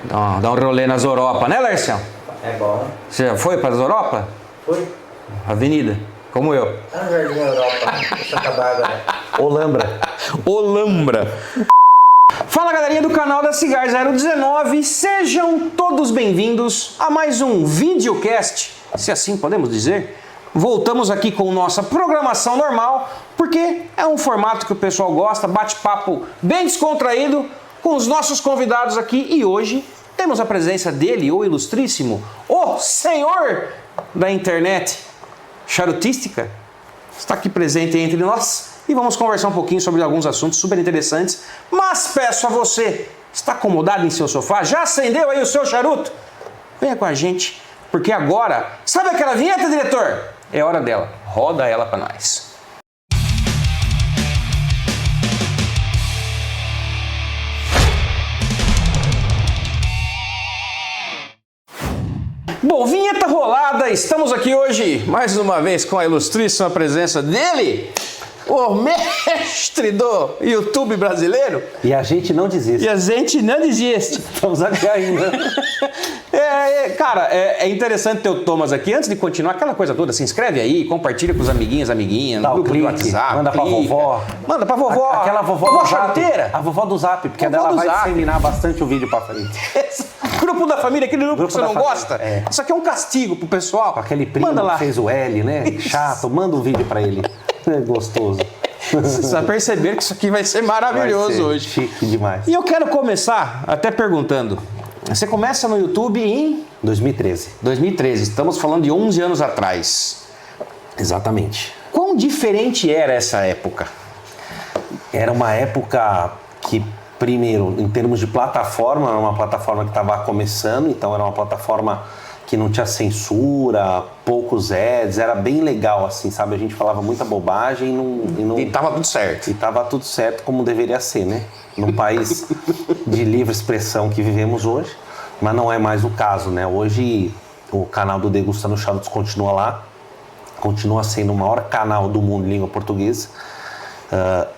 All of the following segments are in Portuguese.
Dá um rolê nas Europa, né, Larcião? É bom. Você já foi para as Europa? Fui. Avenida, como eu. Ah, Jardim Europa. Santa Bárbara. Olambra. Fala, galerinha do canal da Cigar 019, sejam todos bem-vindos a mais um videocast, se assim podemos dizer. Voltamos aqui com nossa programação normal, porque é um formato que o pessoal gosta, bate-papo bem descontraído com os nossos convidados aqui. E hoje temos a presença dele, o ilustríssimo, o senhor da internet charutística, está aqui presente entre nós. E vamos conversar um pouquinho sobre alguns assuntos super interessantes. Mas peço a você, está acomodado em seu sofá? Já acendeu aí o seu charuto? Venha com a gente, porque agora... Sabe aquela vinheta, diretor? É hora dela. Roda ela para nós. Bom, vinheta rolada. Estamos aqui hoje, mais uma vez, com a ilustríssima presença dele, o mestre do YouTube brasileiro. E a gente não desiste. Estamos aqui ainda. Cara, é interessante ter o Thomas aqui. Antes de continuar, aquela coisa toda, se inscreve aí, compartilha com os amiguinhos, dá no grupo clique, do WhatsApp. manda pra vovó. Manda pra vovó. Aquela vovó do charuteira. Zap. A vovó do Zap, porque Vovó dela do vai Zap. disseminar bastante o vídeo pra frente. Grupo da família, aquele grupo que você da não família, gosta. é. Isso aqui é um castigo pro pessoal. Com aquele primo Manda lá. que fez o L, né? Chato, manda um vídeo pra ele. É gostoso. Vocês já perceberam que isso aqui vai ser maravilhoso Vai ser hoje. chique demais. E eu quero começar até perguntando. Você começa no YouTube em 2013. 2013, estamos falando de 11 anos atrás. Exatamente. Quão diferente era essa época? Era uma época que, primeiro, em termos de plataforma, era uma plataforma que estava começando, então era uma plataforma que não tinha censura, poucos ads, era bem legal, assim, sabe? A gente falava muita bobagem E tava tudo certo. E tava tudo certo como deveria ser, né? Num país de livre expressão que vivemos hoje, mas não é mais o caso, né? Hoje o canal do Degustando Charutos continua lá, continua sendo o maior canal do mundo em língua portuguesa,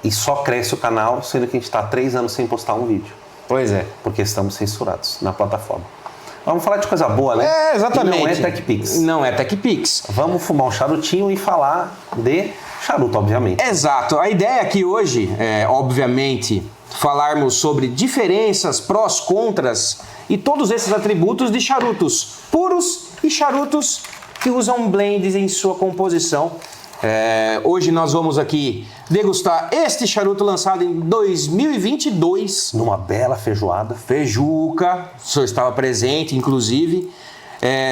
e só cresce o canal, sendo que a gente está há 3 anos sem postar um vídeo. Pois é. Porque estamos censurados na plataforma. Vamos falar de coisa boa, né? É, exatamente. E não é TechPix. Não é TechPix. Vamos fumar um charutinho e falar de charuto, obviamente. Exato. A ideia aqui hoje é, obviamente, falarmos sobre diferenças, prós, contras e todos esses atributos de charutos puros e charutos que usam blends em sua composição. Hoje nós vamos aqui degustar este charuto lançado em 2022. Numa bela feijoada. Feijuca, o senhor estava presente, inclusive.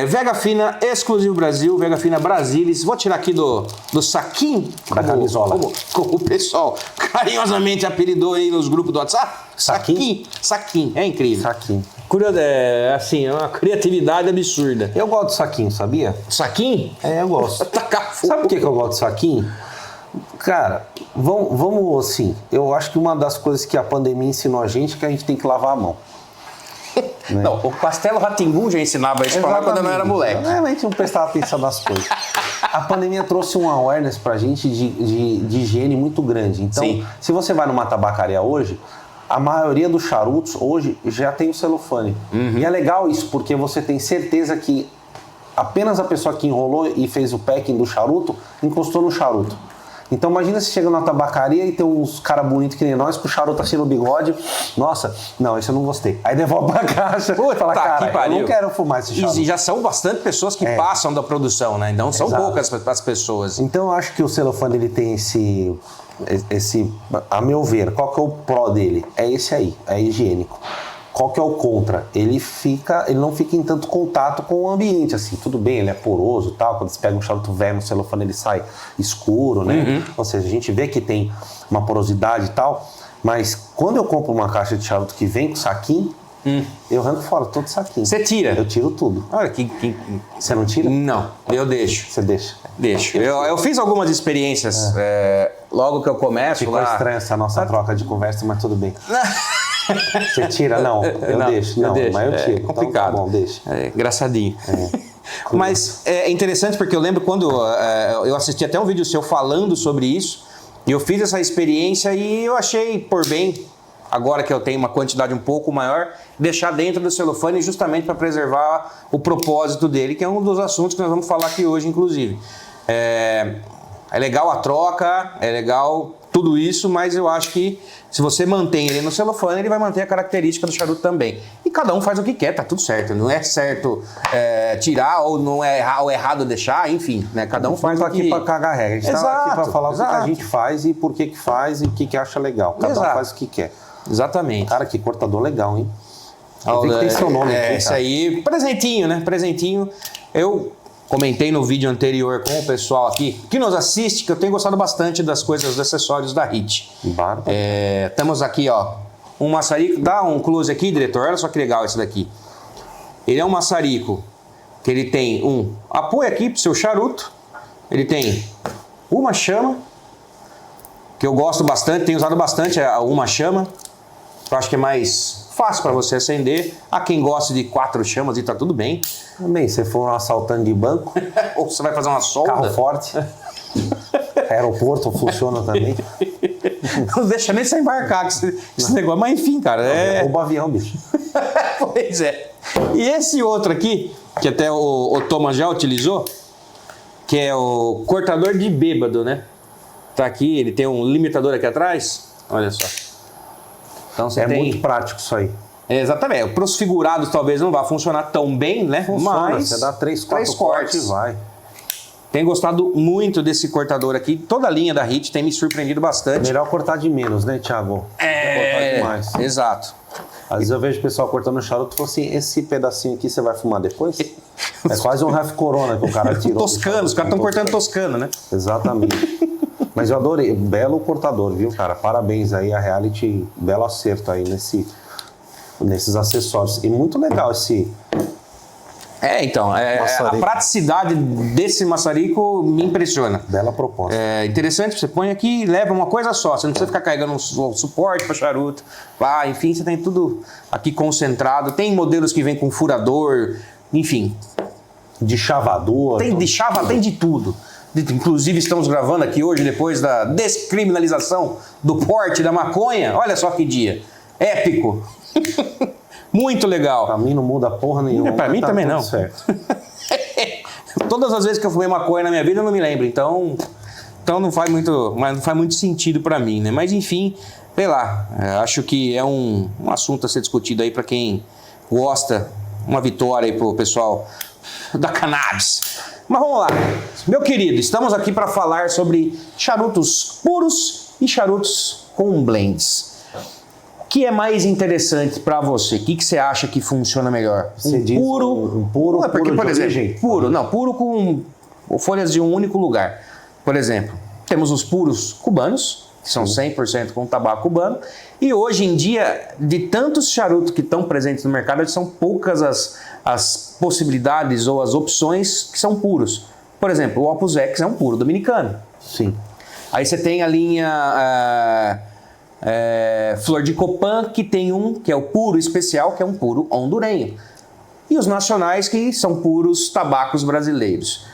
Vega Fina, exclusivo Brasil, Vega Fina Brasilis. Vou tirar aqui do saquinho, Da camisola. como o pessoal carinhosamente apelidou aí nos grupos do WhatsApp. Saquinho? Saquinho, é incrível. Saquinho. Assim, é uma criatividade absurda. Eu gosto do saquinho, sabia? Saquinho? Eu gosto. Tacar fogo. Sabe por que eu gosto do saquinho? Cara, vamos assim, eu acho que uma das coisas que a pandemia ensinou a gente é que a gente tem que lavar a mão. Né? Não, o Castelo Rá-Tim-Bum já ensinava isso pra mim quando eu não era moleque. A gente não prestava atenção nas coisas. A pandemia trouxe um awareness pra gente de higiene muito grande. Então, Sim. se você vai numa tabacaria hoje, a maioria dos charutos hoje já tem o celofane. Uhum. E é legal isso, porque você tem certeza que apenas a pessoa que enrolou e fez o packing do charuto encostou no charuto. Então imagina se chega na tabacaria e tem uns caras bonitos que nem nós, com o charuto assim no bigode. Nossa, não, esse eu não gostei. Aí devolve pra caixa e fala, cara, eu não quero fumar esse charuto. E já são bastante pessoas que passam da produção, né? Então são Exato. poucas as pessoas. Então eu acho que o celofane ele tem esse, a meu ver, qual que é o pró dele? É esse aí, é higiênico. Qual que é o contra? Ele não fica em tanto contato com o ambiente, assim, tudo bem, ele é poroso e tal, quando você pega um charuto velho no celofane ele sai escuro, né? Uhum. Ou seja, a gente vê que tem uma porosidade e tal, mas quando eu compro uma caixa de charuto que vem com saquinho, eu arranco fora todo o saquinho. Você tira? Eu tiro tudo. Olha Você não tira? Não, eu deixo. Você deixa. Deixo. Eu fiz algumas experiências logo que eu começo. Ficou estranha essa nossa troca de conversa, mas tudo bem. Você tira? Não, eu deixo. Não, mas eu tiro. É complicado. Então, tá bom, deixa. Engraçadinho. Mas é interessante porque eu lembro quando eu assisti até um vídeo seu falando sobre isso, e eu fiz essa experiência e eu achei por bem agora que eu tenho uma quantidade um pouco maior, deixar dentro do celofane justamente para preservar o propósito dele, que é um dos assuntos que nós vamos falar aqui hoje, inclusive. É legal a troca, é legal tudo isso, mas eu acho que se você mantém ele no celofane, ele vai manter a característica do charuto também. E cada um faz o que quer, tá tudo certo. Não é certo tirar ou não é ou errado deixar, enfim, né? Cada um faz o que... aqui para cagar regra. A gente está aqui para falar o que a exato. gente faz e por que faz e o que acha legal. Cada um faz o que quer. Exatamente. Cara, que cortador legal, hein? Eu vi que tem seu nome aqui, esse aí, presentinho, né? Presentinho. Eu comentei no vídeo anterior com o pessoal aqui, que nos assiste, que eu tenho gostado bastante das coisas, dos acessórios da HIT. Bárbaro. Temos aqui, ó, um maçarico. Dá um close aqui, diretor. Olha só que legal esse daqui. Ele é um maçarico que ele tem um apoio aqui pro seu charuto. Ele tem uma chama, que eu gosto bastante, tenho usado bastante uma chama. Eu acho que é mais fácil para você acender. Há quem gosta de 4 chamas e tá tudo bem. Também, se for um assaltante de banco, ou você vai fazer uma solda. carro forte, aeroporto funciona também. Não deixa nem você embarcar com esse negócio. Mas enfim, cara. Rouba avião, bicho. Pois é. E esse outro aqui, que até o Thomas já utilizou, que é o cortador de bêbado, né? Tá aqui, ele tem um limitador aqui atrás. Olha só. Então você tem... muito prático isso aí. Exatamente. Para os figurados talvez não vá funcionar tão bem, né? Funciona, mas você dá 3, 4 cortes e vai. Tenho gostado muito desse cortador aqui. Toda a linha da HIT tem me surpreendido bastante. Melhor cortar de menos, né, Thiago? Cortar demais. Exato. Às vezes eu vejo o pessoal cortando charuto e falo assim, esse pedacinho aqui você vai fumar depois? É quase um half corona que o cara tirou. Toscano, os caras estão cortando toscano, né? Exatamente. Mas eu adorei, belo cortador, viu, cara? Parabéns aí, a Reality, belo acerto aí nesses acessórios. E muito legal esse... Então, a praticidade desse maçarico me impressiona. Bela proposta. É interessante, você põe aqui e leva uma coisa só, você não precisa ficar carregando um suporte para charuto. Enfim, você tem tudo aqui concentrado. Tem modelos que vêm com furador, enfim. De chavador. Tem de chava, tem de tudo. Inclusive estamos gravando aqui hoje, depois da descriminalização do porte da maconha. Olha só que dia. Épico. Muito legal. Pra mim não muda porra nenhuma. Pra mim também não. Certo. Todas as vezes que eu fumei maconha na minha vida eu não me lembro. Então não faz muito sentido pra mim, né? Mas enfim, sei lá. Acho que é um assunto a ser discutido aí pra quem gosta. Uma vitória aí pro pessoal da cannabis. Mas vamos lá, meu querido, estamos aqui para falar sobre charutos puros e charutos com blends. O que é mais interessante para você? O que você acha que funciona melhor? Um puro, não, porque, puro por exemplo, jeito. Puro com folhas de um único lugar. Por exemplo, temos os puros cubanos, que são 100% com tabaco cubano, e hoje em dia, de tantos charutos que estão presentes no mercado, são poucas as possibilidades ou as opções que são puros. Por exemplo, o Opus X é um puro dominicano. Sim. Aí você tem a linha Flor de Copan, que tem que é o puro especial, que é um puro hondurenho. E os nacionais, que são puros tabacos brasileiros.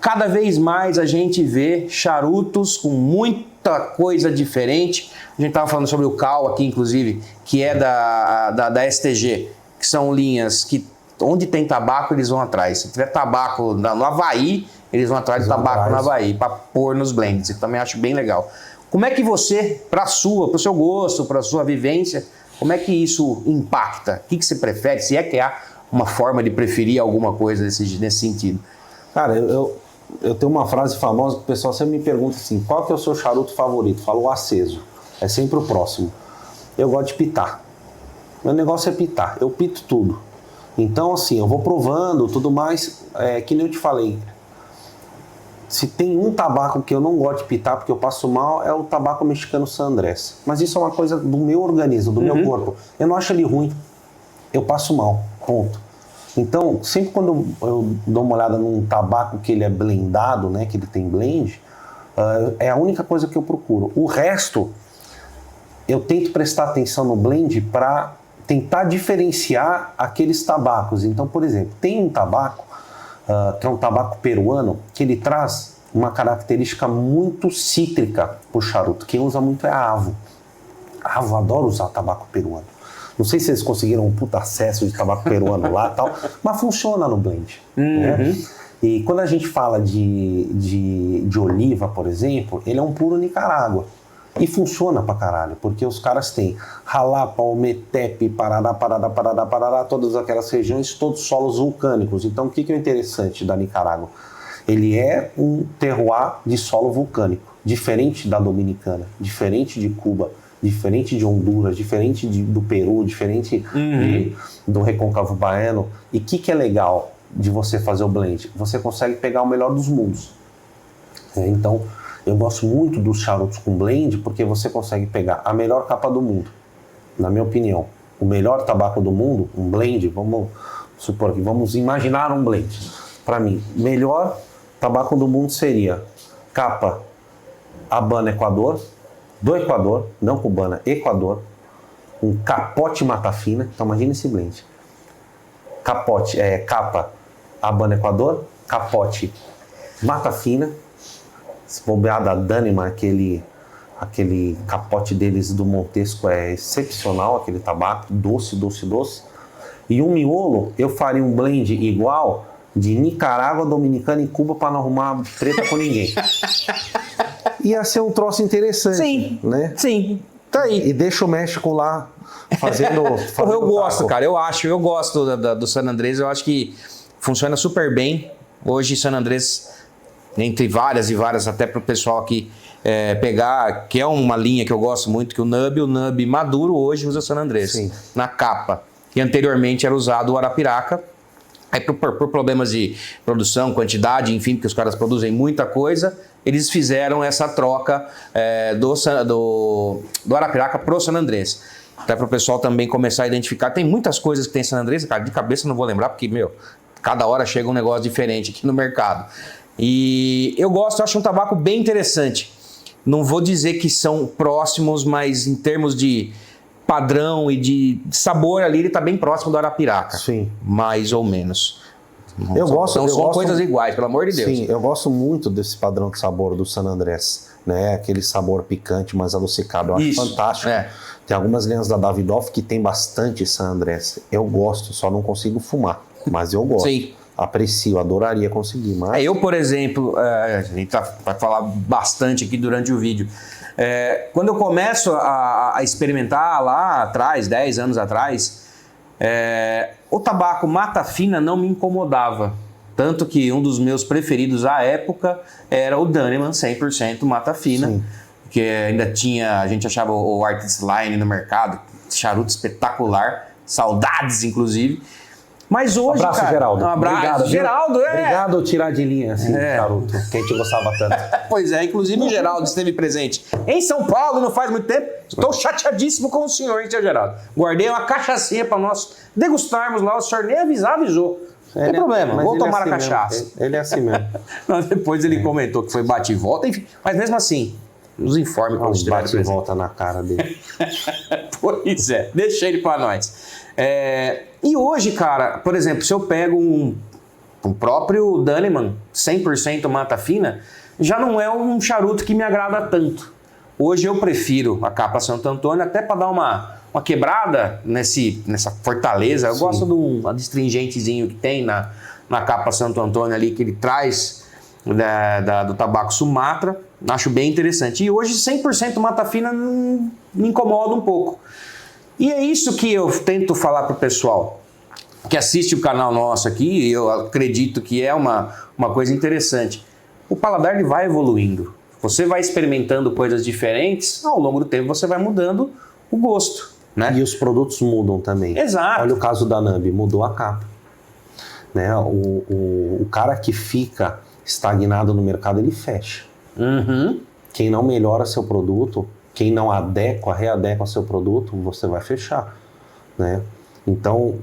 Cada vez mais a gente vê charutos com muita coisa diferente. A gente estava falando sobre o Cal aqui, inclusive, que é da STG, que são linhas que onde tem tabaco eles vão atrás. Se tiver tabaco no Havaí, eles vão atrás de tabaco no Havaí para pôr nos blends. Eu também acho bem legal. Como é que você, para o seu gosto, para a sua vivência, como é que isso impacta? O que você prefere? Se é que há uma forma de preferir alguma coisa nesse sentido? Cara, eu tenho uma frase famosa que o pessoal sempre me pergunta assim, qual que é o seu charuto favorito? Eu falo o aceso. É sempre o próximo. Eu gosto de pitar. Meu negócio é pitar. Eu pito tudo. Então, assim, eu vou provando, tudo mais. Que nem eu te falei. Se tem um tabaco que eu não gosto de pitar porque eu passo mal, é o tabaco mexicano San Andrés. Mas isso é uma coisa do meu organismo, do meu corpo. Eu não acho ele ruim. Eu passo mal. Ponto. Então, sempre quando eu dou uma olhada num tabaco que ele é blendado, né, que ele tem blend, é a única coisa que eu procuro. O resto, eu tento prestar atenção no blend para tentar diferenciar aqueles tabacos. Então, por exemplo, tem um tabaco, que é um tabaco peruano, que ele traz uma característica muito cítrica para o charuto. Quem usa muito é a Avo. eu adoro usar tabaco peruano. Não sei se eles conseguiram um puta acesso de tabaco peruano lá e tal, mas funciona no blend. Né? E quando a gente fala de oliva, por exemplo, ele é um puro Nicarágua. E funciona pra caralho, porque os caras têm Jalapa, Ometepe, Parará, todas aquelas regiões, todos solos vulcânicos. Então o que é interessante da Nicarágua? Ele é um terroir de solo vulcânico, diferente da Dominicana, diferente de Cuba, diferente de Honduras, diferente do Peru, diferente do Recôncavo Baiano. E o que é legal de você fazer o blend? Você consegue pegar o melhor dos mundos. Então, eu gosto muito dos charutos com blend porque você consegue pegar a melhor capa do mundo, na minha opinião. O melhor tabaco do mundo, um blend, vamos supor que vamos imaginar um blend. Para mim, melhor tabaco do mundo seria capa Habana Equador, do Equador, não cubana, Equador, um capote mata fina. Então imagina esse blend. Capote, capa Habana Equador, capote mata fina. Se bobear da Danemark, aquele capote deles do Montesco é excepcional, aquele tabaco, doce. E um miolo, eu faria um blend igual de Nicarágua, Dominicana e Cuba para não arrumar treta com ninguém. Ia ser um troço interessante. Sim, né? Sim, tá aí. E deixa o México lá fazendo eu gosto, taco. cara, eu gosto do San Andrés, eu acho que funciona super bem. Hoje San Andrés, entre várias e várias, até para o pessoal aqui pegar, que é uma linha que eu gosto muito, que o Nub maduro hoje usa San Andrés. Sim. Na capa. E anteriormente era usado o Arapiraca. Aí por problemas de produção, quantidade, enfim, porque os caras produzem muita coisa, eles fizeram essa troca do Arapiraca pro San Andrés. Até para o pessoal também começar a identificar. Tem muitas coisas que tem San Andrés, cara, de cabeça não vou lembrar, porque, cada hora chega um negócio diferente aqui no mercado. E eu acho um tabaco bem interessante. Não vou dizer que são próximos, mas em termos de padrão e de sabor ali, ele está bem próximo do Arapiraca. Sim. Mais ou menos. Não são coisas iguais, pelo amor de Deus. Sim, eu gosto muito desse padrão de sabor do San Andrés, né? Aquele sabor picante, mais adocicado. Eu acho fantástico. Tem algumas linhas da Davidoff que tem bastante San Andrés. Eu gosto, só não consigo fumar, mas eu gosto. Sim. Aprecio, adoraria conseguir, mas... Eu, por exemplo, a gente vai falar bastante aqui durante o vídeo. Quando eu começo a experimentar lá atrás, 10 anos atrás, o tabaco mata fina não me incomodava. Tanto que um dos meus preferidos à época era o Daneman 100% mata fina. Sim. Que ainda tinha, a gente achava o Artist Line no mercado, charuto espetacular, saudades inclusive. Mas hoje, abraço, cara, Geraldo. Um abraço, obrigado, Geraldo. Obrigado por tirar de linha assim, charuto, que a gente gostava tanto. Pois é, inclusive o Geraldo esteve presente em São Paulo não faz muito tempo. Estou chateadíssimo com o senhor, hein, seu Geraldo? Guardei uma cachaçinha para nós degustarmos lá, o senhor nem avisou. Não tem problema, vou tomar a cachaça. Ele é assim mesmo. Depois ele comentou que foi bate e volta, enfim, mas mesmo assim, nos informe quando estiver bate e volta na cara dele. Pois é, deixa ele para nós. E hoje, cara, por exemplo, se eu pego um próprio Daneman 100% mata fina, já não é um charuto que me agrada tanto. Hoje eu prefiro a capa Santo Antônio até para dar uma quebrada nessa fortaleza. Eu gosto de um adstringentezinho que tem na capa Santo Antônio ali, que ele traz do tabaco Sumatra. Acho bem interessante. E hoje 100% mata fina me incomoda um pouco. E é isso que eu tento falar para o pessoal que assiste o canal nosso aqui, eu acredito que é uma coisa interessante. O paladar ele vai evoluindo. Você vai experimentando coisas diferentes, ao longo do tempo você vai mudando o gosto, né? E os produtos mudam também. Exato. Olha o caso da Nub, mudou a capa. Né? O cara que fica estagnado no mercado, ele fecha. Uhum. Quem não melhora seu produto, quem não readequa seu produto, você vai fechar, né? Então,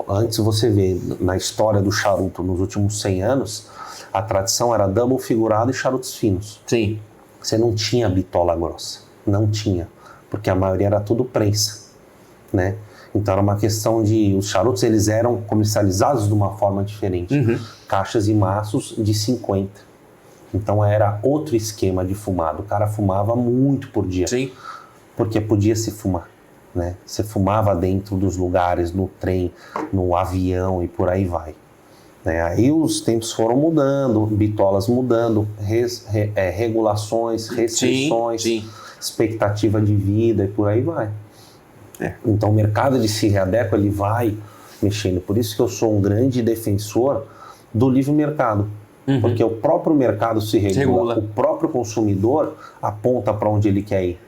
antes você vê na história do charuto, nos últimos 100 anos, a tradição era double figurado e charutos finos. Sim. Você não tinha bitola grossa, não tinha, porque a maioria era tudo prensa, né? Então era uma questão de... Os charutos, eles eram comercializados de uma forma diferente. Uhum. Caixas e maços de 50. Então era outro esquema de fumado. O cara fumava muito por dia. Sim. porque podia se fumar, né? Você fumava dentro dos lugares, no trem, no avião e por aí vai. Aí os tempos foram mudando, bitolas mudando, regulações, restrições, Sim. expectativa de vida e por aí vai. Então o mercado ele se readequa, ele vai mexendo. Por isso que eu sou um grande defensor do livre mercado. Porque o próprio mercado se regula, o próprio consumidor aponta para onde ele quer ir.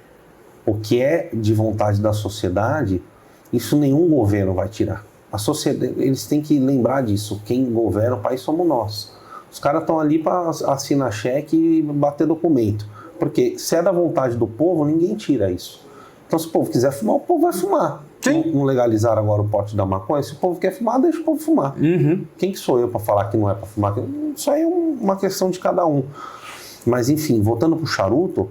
O que é de vontade da sociedade, isso nenhum governo vai tirar. A sociedade, eles têm que lembrar disso. Quem governa o país somos nós. Os caras estão ali para assinar cheque e bater documento. Porque se é da vontade do povo, ninguém tira isso. Então se o povo quiser fumar, o povo vai fumar. Não legalizaram agora o porte da maconha. Se o povo quer fumar, deixa o povo fumar. Quem que sou eu para falar que não é para fumar? Isso aí é uma questão de cada um. Mas enfim, voltando para o charuto,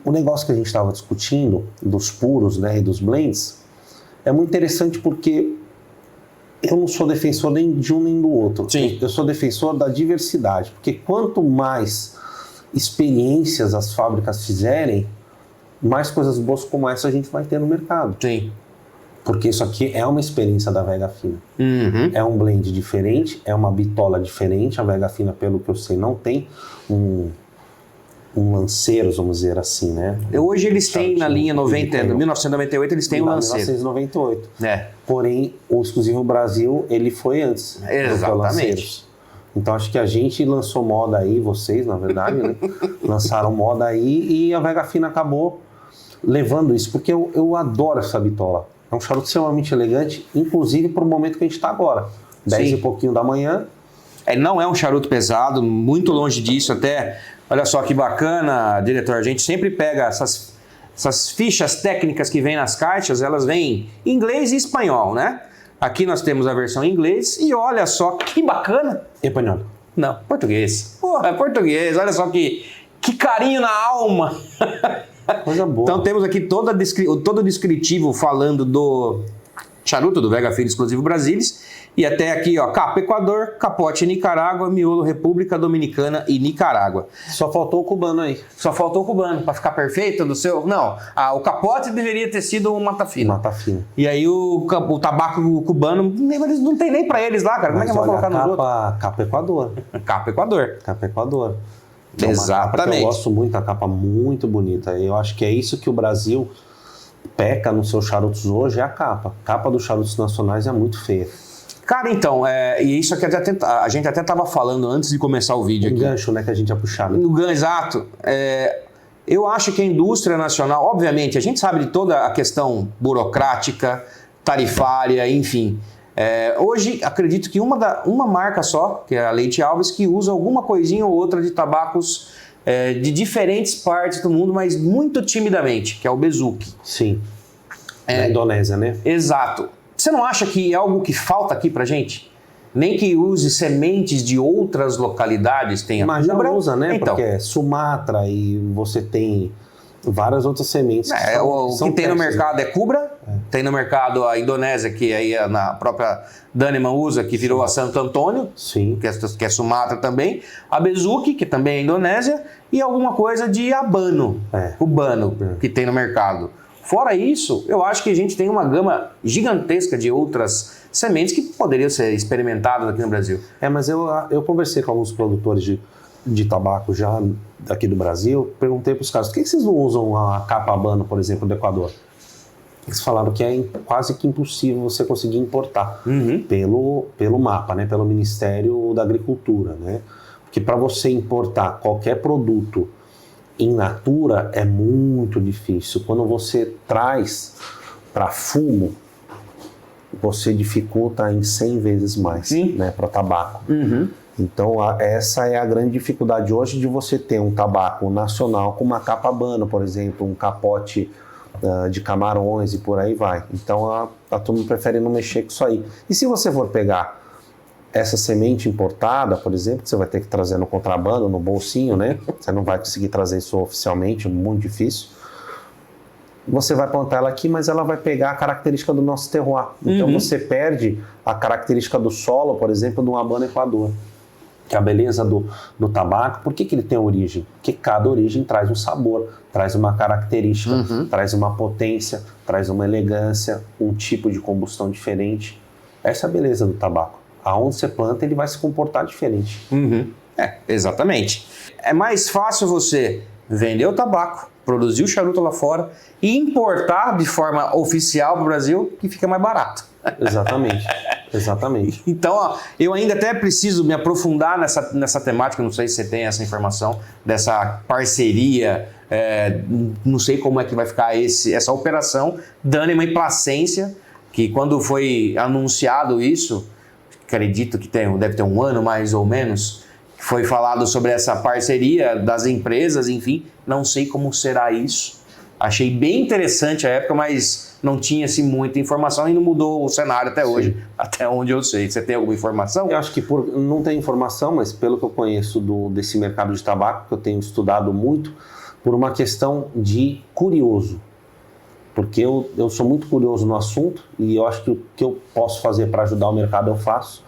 o negócio que a gente estava discutindo, dos puros, né, e dos blends, é muito interessante porque eu não sou defensor nem de um nem do outro. Sim. Eu sou defensor da diversidade. Porque quanto mais experiências as fábricas fizerem, mais coisas boas como essa a gente vai ter no mercado. Sim. Porque isso aqui é uma experiência da Vega Fina. É um blend diferente, é uma bitola diferente. A Vega Fina, pelo que eu sei, não tem um lanceiros, vamos dizer assim, né? Hoje eles têm na linha 1998, eles têm o lanceiro. 1998. Porém, o exclusivo Brasil, ele foi antes. Exatamente. Então acho que a gente lançou moda aí, vocês, na verdade, né? Lançaram moda aí e a Vega Fina acabou levando isso, porque eu adoro essa bitola. É um charuto extremamente elegante, inclusive para o momento que a gente está agora. 10 e pouquinho da manhã. Não é um charuto pesado, muito longe disso até. Olha só que bacana, diretor. A gente sempre pega essas fichas técnicas que vêm nas caixas, elas vêm em inglês e espanhol, né? Aqui nós temos a versão em inglês e olha só que bacana. Espanhol. Não, português. Porra, é português. Olha só que carinho na alma. Coisa boa. Então temos aqui todo o descritivo falando do charuto do Vega Fina Exclusivo Brasilis. E até aqui, ó, capa Equador, capote Nicarágua, miolo República Dominicana e Nicarágua. Só faltou o cubano aí. Só faltou o cubano, para ficar perfeito do seu... Não, o capote deveria ter sido um Mata Fina. Mata Fina. E aí o tabaco cubano, eles não tem nem para eles lá, cara. Como é que eu vou colocar no outro? Capa Equador. Capa Equador. Capa Equador. Exatamente. Eu gosto muito, a capa muito bonita. Eu acho que é isso que o Brasil peca nos seus charutos hoje, é a capa. A capa dos charutos nacionais é muito feia. Cara, então, e isso aqui a gente até estava falando antes de começar o vídeo aqui. Gancho, né, que a gente ia puxar. Né? No gancho, exato. Eu acho que a indústria nacional, obviamente, a gente sabe de toda a questão burocrática, tarifária, enfim. Hoje, acredito que uma marca só, que é a Leite Alves, que usa alguma coisinha ou outra de tabacos de diferentes partes do mundo, mas muito timidamente, que é o Bezuque. Sim. Da Indonésia, né? Exato. Você não acha que é algo que falta aqui pra gente? Nem que use sementes de outras localidades tenha. Mas já usa, né? Então. Porque é Sumatra e você tem várias outras sementes. O que tem no mercado é Cubra, tem no mercado a Indonésia, que aí na própria Daneman usa, que virou a Santo Antônio, Sim. Que é Sumatra também, a Bezuque, que também é Indonésia, e alguma coisa de Habano, cubano, que tem no mercado. Fora isso, eu acho que a gente tem uma gama gigantesca de outras sementes que poderiam ser experimentadas aqui no Brasil. Mas eu conversei com alguns produtores de tabaco já daqui do Brasil, perguntei para os caras, por que vocês não usam a capa Habano, por exemplo, do Equador? Eles falaram que é quase que impossível você conseguir importar pelo mapa, né, pelo Ministério da Agricultura, né? Porque para você importar qualquer produto in natura é muito difícil. Quando você traz para fumo, você dificulta em 100 vezes mais, né, para tabaco. Então essa é a grande dificuldade hoje de você ter um tabaco nacional com uma capa Habano, por exemplo, um capote de camarões e por aí vai. Então a turma prefere não mexer com isso aí. E se você for pegar essa semente importada, por exemplo, que você vai ter que trazer no contrabando, no bolsinho, né? Você não vai conseguir trazer isso oficialmente, muito difícil. Você vai plantar ela aqui, mas ela vai pegar a característica do nosso terroir. Então você perde a característica do solo, por exemplo, do Habano Equador. que a beleza do tabaco, por que ele tem origem? Porque cada origem traz um sabor, traz uma característica, traz uma potência, traz uma elegância, um tipo de combustão diferente. Essa é a beleza do tabaco. Aonde você planta, ele vai se comportar diferente. Exatamente. É mais fácil você vender o tabaco, produzir o charuto lá fora e importar de forma oficial para o Brasil, que fica mais barato. Exatamente. Então, ó, eu ainda até preciso me aprofundar nessa temática, não sei se você tem essa informação, dessa parceria, não sei como é que vai ficar essa operação Dânima e Placência, que quando foi anunciado isso, acredito que deve ter um ano mais ou menos, foi falado sobre essa parceria das empresas, enfim, não sei como será isso. Achei bem interessante a época, mas não tinha assim, muita informação e não mudou o cenário até hoje, até onde eu sei. Você tem alguma informação? Eu acho que não tem informação, mas pelo que eu conheço desse mercado de tabaco, que eu tenho estudado muito, por uma questão de curioso. Porque eu sou muito curioso no assunto e eu acho que o que eu posso fazer para ajudar o mercado eu faço.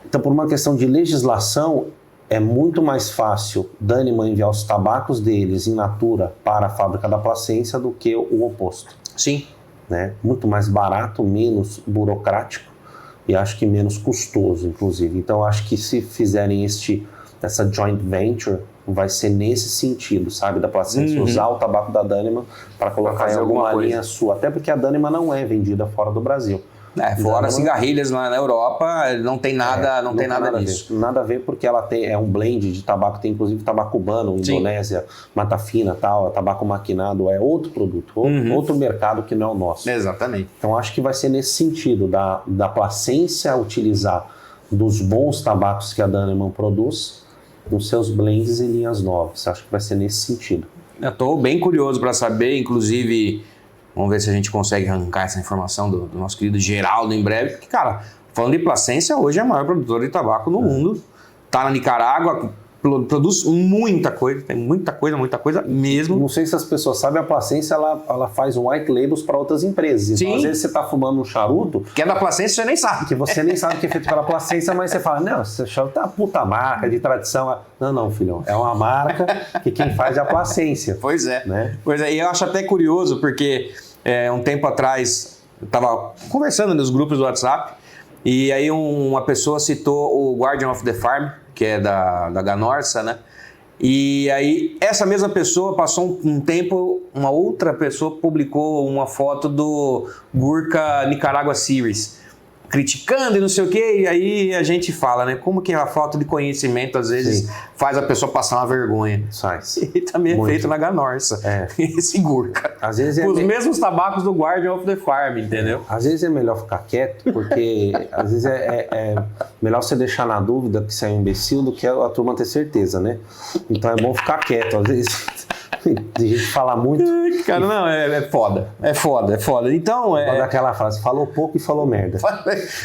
Então, por uma questão de legislação, é muito mais fácil Dânima enviar os tabacos deles in natura para a fábrica da Placência do que o oposto. Sim. Né? Muito mais barato, menos burocrático e acho que menos custoso, inclusive. Então, acho que se fizerem essa joint venture, vai ser nesse sentido, sabe? Da Placência usar o tabaco da Dânima para colocar em alguma linha sua. Até porque a Dânima não é vendida fora do Brasil. Fora cigarrilhas na Europa, não tem nada, não tem nada disso. Nada a ver, porque ela é um blend de tabaco, tem inclusive tabaco cubano, Indonésia, Mata Fina, tal, tabaco maquinado, é outro produto, outro mercado que não é o nosso. Exatamente. Então acho que vai ser nesse sentido, da Placência utilizar dos bons tabacos que a Dânima produz, nos seus blends e linhas novas. Acho que vai ser nesse sentido. Eu estou bem curioso para saber, inclusive... Vamos ver se a gente consegue arrancar essa informação do nosso querido Geraldo em breve. Porque, cara, falando de Placência, hoje é a maior produtora de tabaco do mundo. Tá na Nicarágua, produz muita coisa, tem muita coisa mesmo. Não sei se as pessoas sabem, a Placência ela faz white labels para outras empresas. Então, às vezes você tá fumando um charuto... Que é da Placência, você nem sabe. Que você nem sabe que é feito pela Placência, mas você fala, não, esse charuto é uma puta marca de tradição. Não, filhão, é uma marca que quem faz é a Placência. Pois é. Né? Pois é, e eu acho até curioso, porque um tempo atrás eu tava conversando nos grupos do WhatsApp, e aí uma pessoa citou o Guardian of the Farm, que é da Ganorsa, né? E aí essa mesma pessoa passou um tempo, uma outra pessoa publicou uma foto do Gurkha Nicaragua Series, criticando e não sei o que, e aí a gente fala, né? Como que a falta de conhecimento às vezes faz a pessoa passar uma vergonha. Faz. E também é feito na Ganorsa, esse Gurkha. Às vezes os mesmos tabacos do Guardian of the Farm, entendeu? Às vezes é melhor ficar quieto, porque às vezes é melhor você deixar na dúvida que você é um imbecil do que a turma ter certeza, né? Então é bom ficar quieto, às vezes... A gente fala muito. Cara, não, é foda. É foda. Então, pode dar aquela frase, falou pouco e falou merda.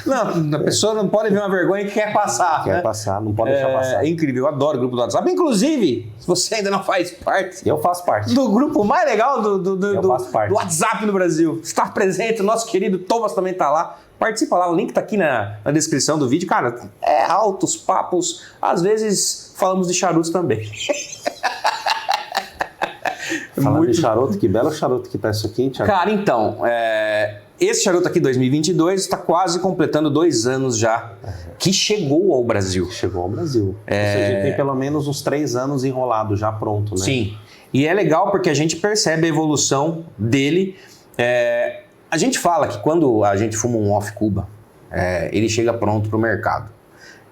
Não, a pessoa não pode ver uma vergonha que quer passar. Quer passar, não pode deixar passar. É incrível, eu adoro o grupo do WhatsApp. Inclusive, se você ainda não faz parte... Eu faço parte. Do grupo mais legal do parte. WhatsApp no Brasil. Está presente, o nosso querido Thomas também está lá. Participa lá, o link está aqui na descrição do vídeo. Cara, é altos papos. Às vezes falamos de charutos também. Falando de charuto, que belo charuto que tá isso aqui, hein, Thiago? Cara, então, esse charuto aqui, 2022, está quase completando 2 anos já, que chegou ao Brasil. Chegou ao Brasil. Ou seja, tem pelo menos uns 3 anos enrolado já pronto, né? Sim, e é legal porque a gente percebe a evolução dele. A gente fala que quando a gente fuma um off-Cuba, ele chega pronto para o mercado.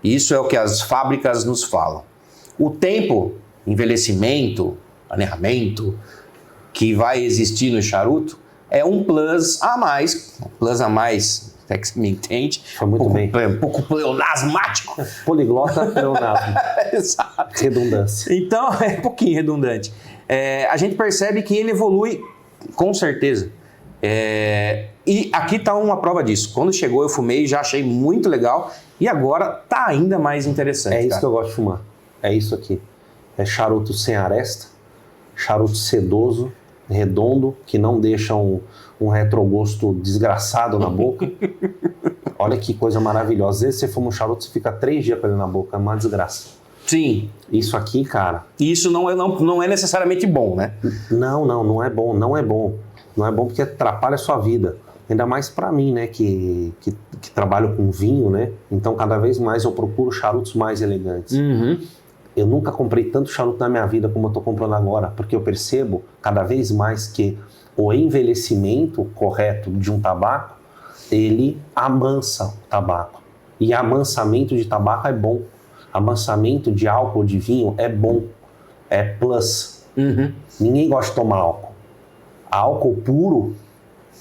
Isso é o que as fábricas nos falam. O tempo, envelhecimento, anerramento que vai existir no charuto é um plus a mais, até que você me entende, foi muito bem. Um pouco pleonasmático. Poliglota pleonasmo. Exato. Redundância. Então, é um pouquinho redundante. A gente percebe que ele evolui com certeza. E aqui está uma prova disso. Quando chegou eu fumei, já achei muito legal e agora está ainda mais interessante. É isso que eu gosto de fumar. É isso aqui. É charuto sem aresta, charuto sedoso, redondo, que não deixa um retrogosto desgraçado na boca. Olha que coisa maravilhosa. Às vezes você fuma um charuto, você fica 3 dias com ele na boca, é uma desgraça. Sim. Isso aqui, cara... Isso não é necessariamente bom, né? Não é bom, não é bom. Não é bom porque atrapalha a sua vida. Ainda mais pra mim, né, que trabalho com vinho, né? Então, cada vez mais eu procuro charutos mais elegantes. Uhum. Eu nunca comprei tanto charuto na minha vida como eu tô comprando agora, porque eu percebo cada vez mais que o envelhecimento correto de um tabaco, ele amansa o tabaco. E amansamento de tabaco é bom. Amansamento de álcool de vinho é bom. É plus. Uhum. Ninguém gosta de tomar álcool. Álcool puro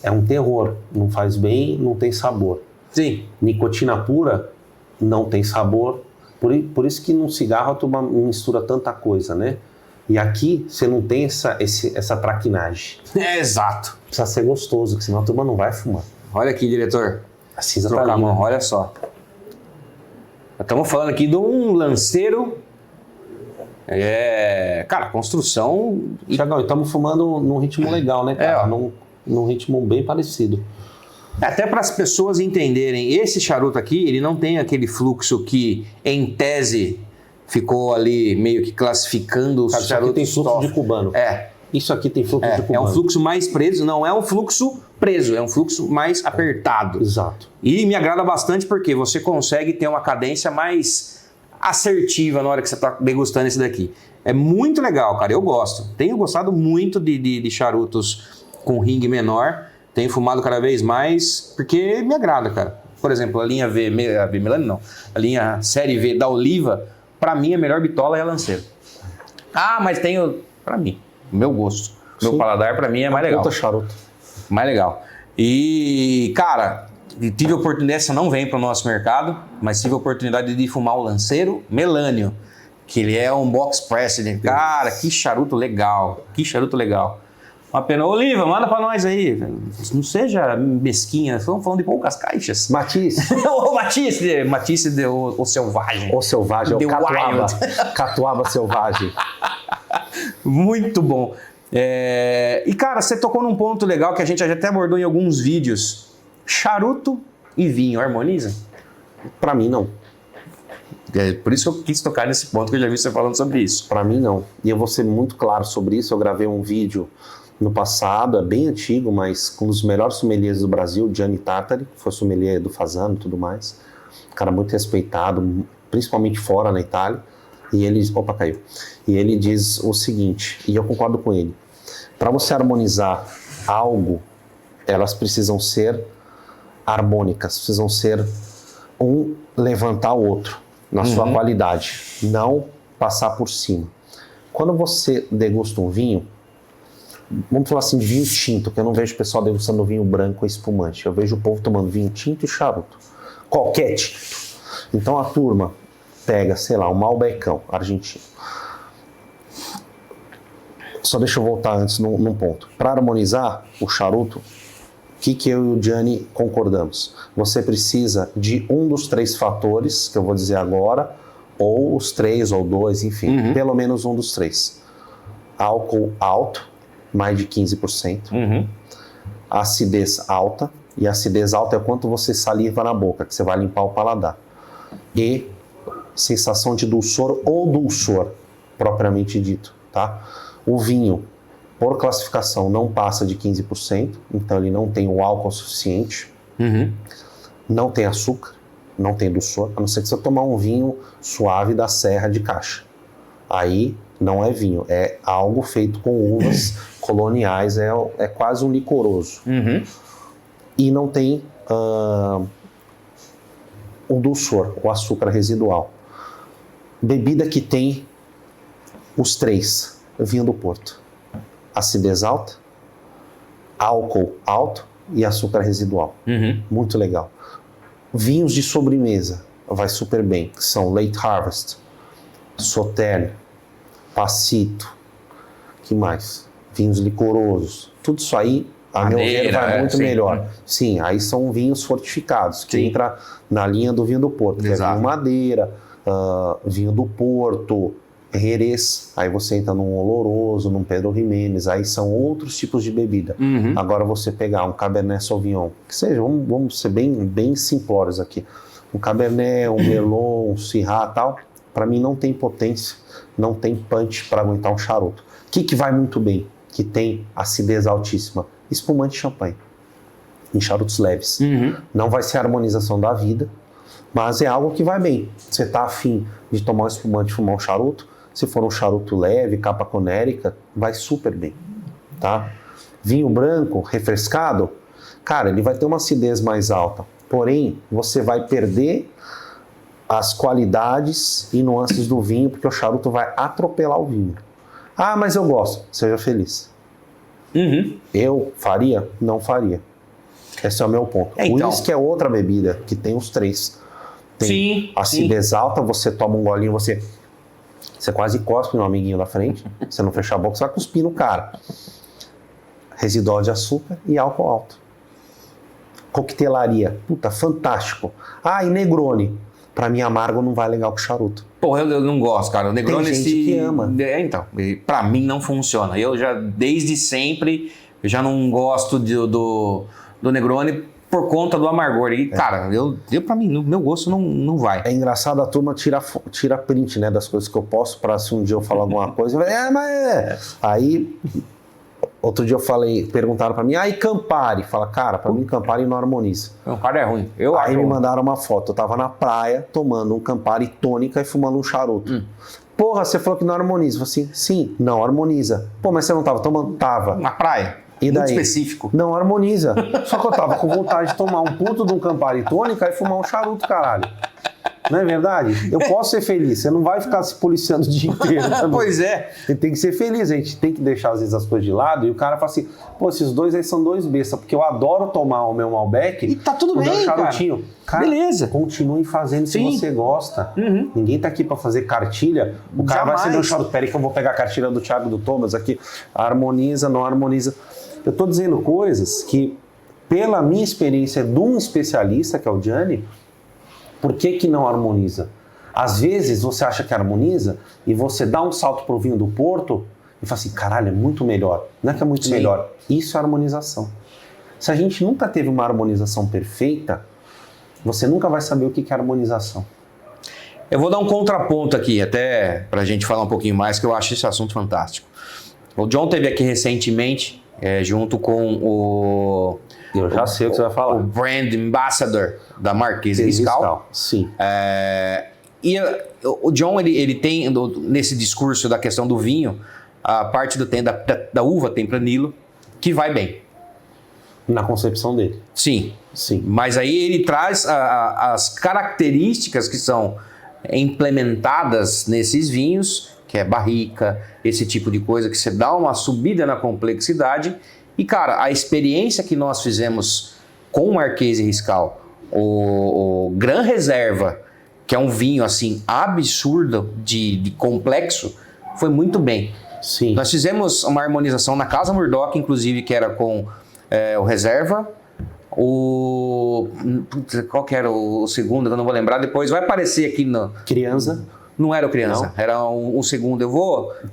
é um terror. Não faz bem, não tem sabor. Sim. Nicotina pura não tem sabor. Por isso que num cigarro tu mistura tanta coisa, né? E aqui você não tem essa traquinagem. É, exato. Precisa ser gostoso, porque senão a turma não vai fumar. Olha aqui, diretor. A cinza Trocar tá a mão, linda. olha só. Estamos falando aqui de um lanceiro. Cara, construção. Tiagão, estamos fumando num ritmo legal, né, cara? ó. Num ritmo bem parecido. Até para as pessoas entenderem, esse charuto aqui, ele não tem aquele fluxo que, em tese, ficou ali meio que classificando os Cara, isso aqui charutos. tem fluxo soft. de cubano. Isso aqui tem fluxo de É cubano. um fluxo mais preso, não é um fluxo preso, é um fluxo mais apertado. Exato. E me agrada bastante porque você consegue ter uma cadência mais assertiva na hora que você está degustando esse daqui. É muito legal, cara, eu gosto. Tenho gostado muito de charutos com ringue menor, tenho fumado cada vez mais porque me agrada, cara. Por exemplo, a linha V Melanie não, a linha série V da Oliva, pra mim a melhor bitola é a Lanceiro. Ah, mas tenho, pra mim, meu gosto, meu Sim. paladar pra mim é mais legal. Puta charuto. Mais legal. E, cara, tive a oportunidade, essa não vem para o nosso mercado, mas tive a oportunidade de fumar o Lanceiro Melânio, que ele é um box president. Cara, que charuto legal. Que charuto legal. Uma pena. Oliva, manda para nós aí. Não seja mesquinha, estamos falando de poucas caixas. Matisse. Ô, Matisse o Selvagem. O selvagem, é The o catuaba. Wild. Catuaba selvagem. Muito bom. E, cara, você tocou num ponto legal que a gente já até abordou em alguns vídeos. Charuto e vinho harmonizam? Pra mim, não. Por isso que eu quis tocar nesse ponto, que eu já vi você falando sobre isso. Pra mim, não. E eu vou ser muito claro sobre isso. Eu gravei um vídeo no passado, é bem antigo, mas com um dos melhores sommeliers do Brasil, Gianni Tartari, que foi sommelier do Fasano e tudo mais. Um cara muito respeitado, principalmente fora na Itália. E ele... Opa, caiu. E ele diz o seguinte, e eu concordo com ele. Para você harmonizar algo, elas precisam ser harmônicas, precisam ser um levantar o outro na sua qualidade, não passar por cima. Quando você degusta um vinho, vamos falar assim de vinho tinto, que eu não vejo o pessoal degustando vinho branco ou espumante. Eu vejo o povo tomando vinho tinto e charuto. Qualquer tinto. Então a turma pega, sei lá, um Malbecão argentino. Só deixa eu voltar antes num ponto. Para harmonizar o charuto, o que eu e o Gianni concordamos? Você precisa de um dos 3 fatores, que eu vou dizer agora, ou os 3 ou 2, enfim, pelo menos um dos 3. Álcool alto, mais de 15%. Acidez alta, e acidez alta é quanto você saliva na boca, que você vai limpar o paladar. E sensação de dulçor ou dulçor, propriamente dito, tá? O vinho, por classificação, não passa de 15%, então ele não tem o álcool suficiente, não tem açúcar, não tem dulçor, a não ser que você tomar um vinho suave da Serra de Caixa. Aí não é vinho, é algo feito com uvas coloniais, é quase um licoroso. E não tem o dulçor, o açúcar residual. Bebida que tem os 3, vinho do Porto. Acidez alta, álcool alto e açúcar residual. Muito legal. Vinhos de sobremesa, vai super bem. São Late Harvest, Sauternes, Passito, que mais? Vinhos licorosos. Tudo isso aí, a meu ver, vai muito melhor. Sim, aí são vinhos fortificados, que entra na linha do vinho do Porto. Que é vinho Madeira, vinho do Porto, Jerez, aí você entra num Oloroso, num Pedro Ximénez, aí são outros tipos de bebida. Agora você pegar um Cabernet Sauvignon, que seja, vamos ser bem simplórios aqui, um Cabernet, um Merlot, um Syrah e tal, para mim não tem potência, não tem punch para aguentar um charuto. O que vai muito bem, que tem acidez altíssima? Espumante de champanhe, em charutos leves. Não vai ser a harmonização da vida, mas é algo que vai bem. Você tá afim de tomar um espumante e fumar um charuto, se for um charuto leve, capa conérica, vai super bem, tá? Vinho branco, refrescado, cara, ele vai ter uma acidez mais alta, porém, você vai perder as qualidades e nuances do vinho, porque o charuto vai atropelar o vinho. Ah, mas eu gosto. Seja feliz. Eu faria? Não faria. Esse é o meu ponto. O uísque é outra bebida, que tem os três. Tem acidez alta, você toma um golinho, você quase cospe no amiguinho da frente. Você não fechar a boca, você vai cuspir no cara. Residual de açúcar e álcool alto. Coquetelaria. Puta, fantástico. Ah, e Negroni. Pra mim, amargo não vai legal com charuto. Porra, eu não gosto, cara. O Negroni... Tem gente que ama. Então, pra mim não funciona. Eu já, desde sempre, eu já não gosto do Negroni por conta do amargor. E, cara, pra mim, no meu gosto, não vai. É engraçado, a turma tira print, né, das coisas que eu posto, pra se um dia eu falar alguma coisa, Aí, outro dia perguntaram pra mim, e Campari? Fala, cara, pra mim Campari não harmoniza. Campari é ruim. Aí me mandaram uma foto, eu tava na praia, tomando um Campari tônica e fumando um charuto. Porra, você falou que não harmoniza. Eu falei assim, sim, não harmoniza. Pô, mas você não tava tomando? Tava. Na praia? E daí? Muito específico. Não harmoniza. Só que eu tava com vontade de tomar um puto de um Campari tônica e fumar um charuto, caralho. Não é verdade? Eu posso ser feliz, você não vai ficar se policiando o dia inteiro também. Pois é. Você tem que ser feliz, a gente tem que deixar às vezes as coisas de lado e o cara fala assim, pô, esses dois aí são dois bestas, porque eu adoro tomar o meu Malbec e tá tudo bem, charutinho. Cara, beleza. Continue fazendo se você gosta. Ninguém tá aqui pra fazer cartilha. O cara vai acender um charuto. Peraí que eu vou pegar a cartilha do Thiago e do Thomas aqui. Harmoniza, não harmoniza. Eu tô dizendo coisas que, pela minha experiência de um especialista, que é o Gianni, por que não harmoniza? Às vezes você acha que harmoniza e você dá um salto pro vinho do Porto e fala assim, caralho, é muito melhor. Não é que é muito melhor. Isso é harmonização. Se a gente nunca teve uma harmonização perfeita, você nunca vai saber o que é harmonização. Eu vou dar um contraponto aqui, até pra gente falar um pouquinho mais, que eu acho esse assunto fantástico. O John esteve aqui recentemente, junto com o... Eu já sei o que você vai falar. O Brand Ambassador da Marquesa de Riscal. Sim. E o John, ele tem, nesse discurso da questão do vinho, a parte da uva Tempranillo, que vai bem. Na concepção dele. Sim. Sim. Mas aí ele traz as características que são implementadas nesses vinhos, que é barrica, esse tipo de coisa, que você dá uma subida na complexidade. E, cara, a experiência que nós fizemos com o Marquesa de Riscal, o Gran Reserva, que é um vinho, assim, absurdo de complexo, foi muito bem. Sim. Nós fizemos uma harmonização na Casa Murdoch, inclusive, que era com o Reserva, qual que era o segundo, eu não vou lembrar, depois vai aparecer aqui no... Criança. Não era o Criança, não? era um segundo.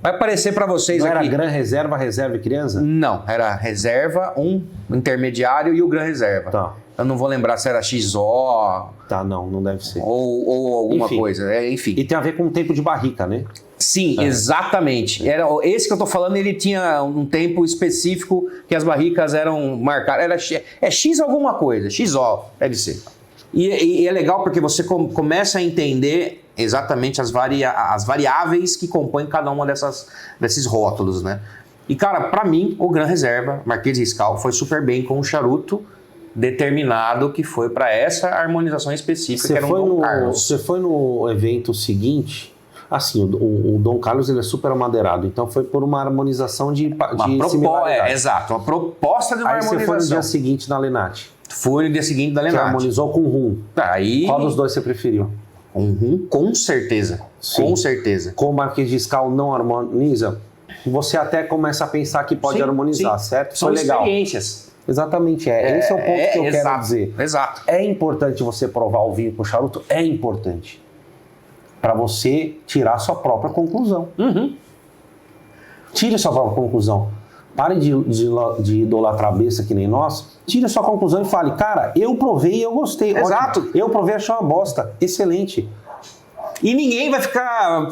Vai aparecer para vocês não aqui. Não era Gran Reserva, Reserva e Criança? Não, era Reserva, um intermediário e o Gran Reserva. Tá. Eu não vou lembrar se era XO... Tá, não deve ser. Ou alguma coisa, enfim. E tem a ver com o tempo de barrica, né? Sim, exatamente. Era esse que eu tô falando, ele tinha um tempo específico que as barricas eram marcadas. Era X alguma coisa, XO, deve ser. E é legal porque você começa a entender exatamente as variáveis que compõem cada uma desses rótulos, né? E, cara, pra mim, o Gran Reserva, Marquesa de Riscal, foi super bem com o charuto determinado que foi para essa harmonização específica, que era um Dom Carlos. Você foi no evento seguinte... Assim, o Dom Carlos ele é super amadeirado, então foi por uma harmonização de similaridade. Exato, uma proposta de uma harmonização. Aí você foi no dia seguinte na Lenate. Fui no dia seguinte da Lenate. Que harmonizou com o rum. Aí... Qual dos dois você preferiu? Um rum, com certeza. Sim. Com certeza. Com o Marquês de Riscal não harmoniza, você até começa a pensar que pode harmonizar, certo? São foi legal. Experiências. Exatamente, esse é o ponto que eu quero dizer. Exato. É importante você provar o vinho com charuto? É importante. para você tirar a sua própria conclusão. Tire a sua própria conclusão. Pare de idolatrar a besta que nem nós. Tire a sua conclusão e fale, cara, eu provei e eu gostei. Exato. Ótimo. Eu provei e achei uma bosta. Excelente. E ninguém vai ficar...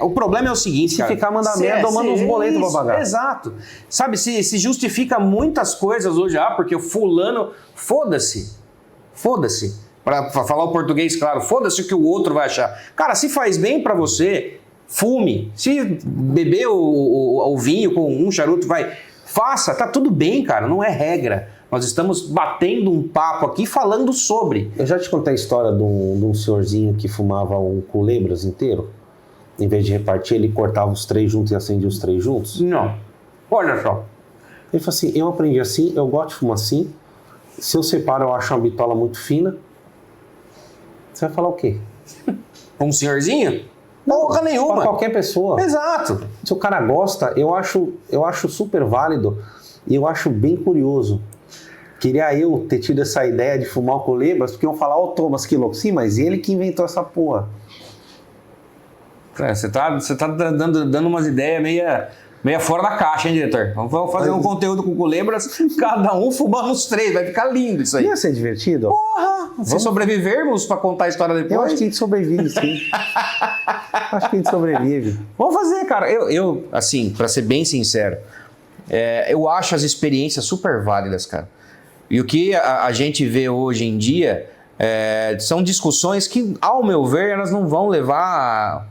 O problema é o seguinte, Se ficar mandando merda, eu mando uns boletos pra pagar. Exato. Sabe, se justifica muitas coisas hoje, porque o fulano... Foda-se. Foda-se. Pra falar o português, claro, foda-se o que o outro vai achar. Cara, se faz bem pra você, fume. Se beber o vinho com um charuto, faça, tá tudo bem, cara, não é regra. Nós estamos batendo um papo aqui falando sobre. Eu já te contei a história de um senhorzinho que fumava um culebras inteiro. Em vez de repartir, ele cortava os 3 juntos e acendia os 3 juntos. Não. Olha só. Ele falou assim, eu aprendi assim, eu gosto de fumar assim. Se eu separo, eu acho uma bitola muito fina. Você vai falar o quê? Um senhorzinho? Porra nenhuma. Pra qualquer pessoa. Exato. Se o cara gosta, eu acho super válido e eu acho bem curioso. Queria eu ter tido essa ideia de fumar o culebras, porque iam falar, Thomas, que louco. Sim, mas ele que inventou essa porra. Você tá dando umas ideias meia fora da caixa, hein, diretor? Vamos fazer um conteúdo com culebras, cada um fumando os 3, vai ficar lindo isso aí. Ia ser divertido? Porra! Se sobrevivermos pra contar a história depois... Eu acho que a gente sobrevive, sim. Acho que a gente sobrevive. Vamos fazer, cara. Eu assim, pra ser bem sincero, eu acho as experiências super válidas, cara. E o que a gente vê hoje em dia são discussões que, ao meu ver, elas não vão levar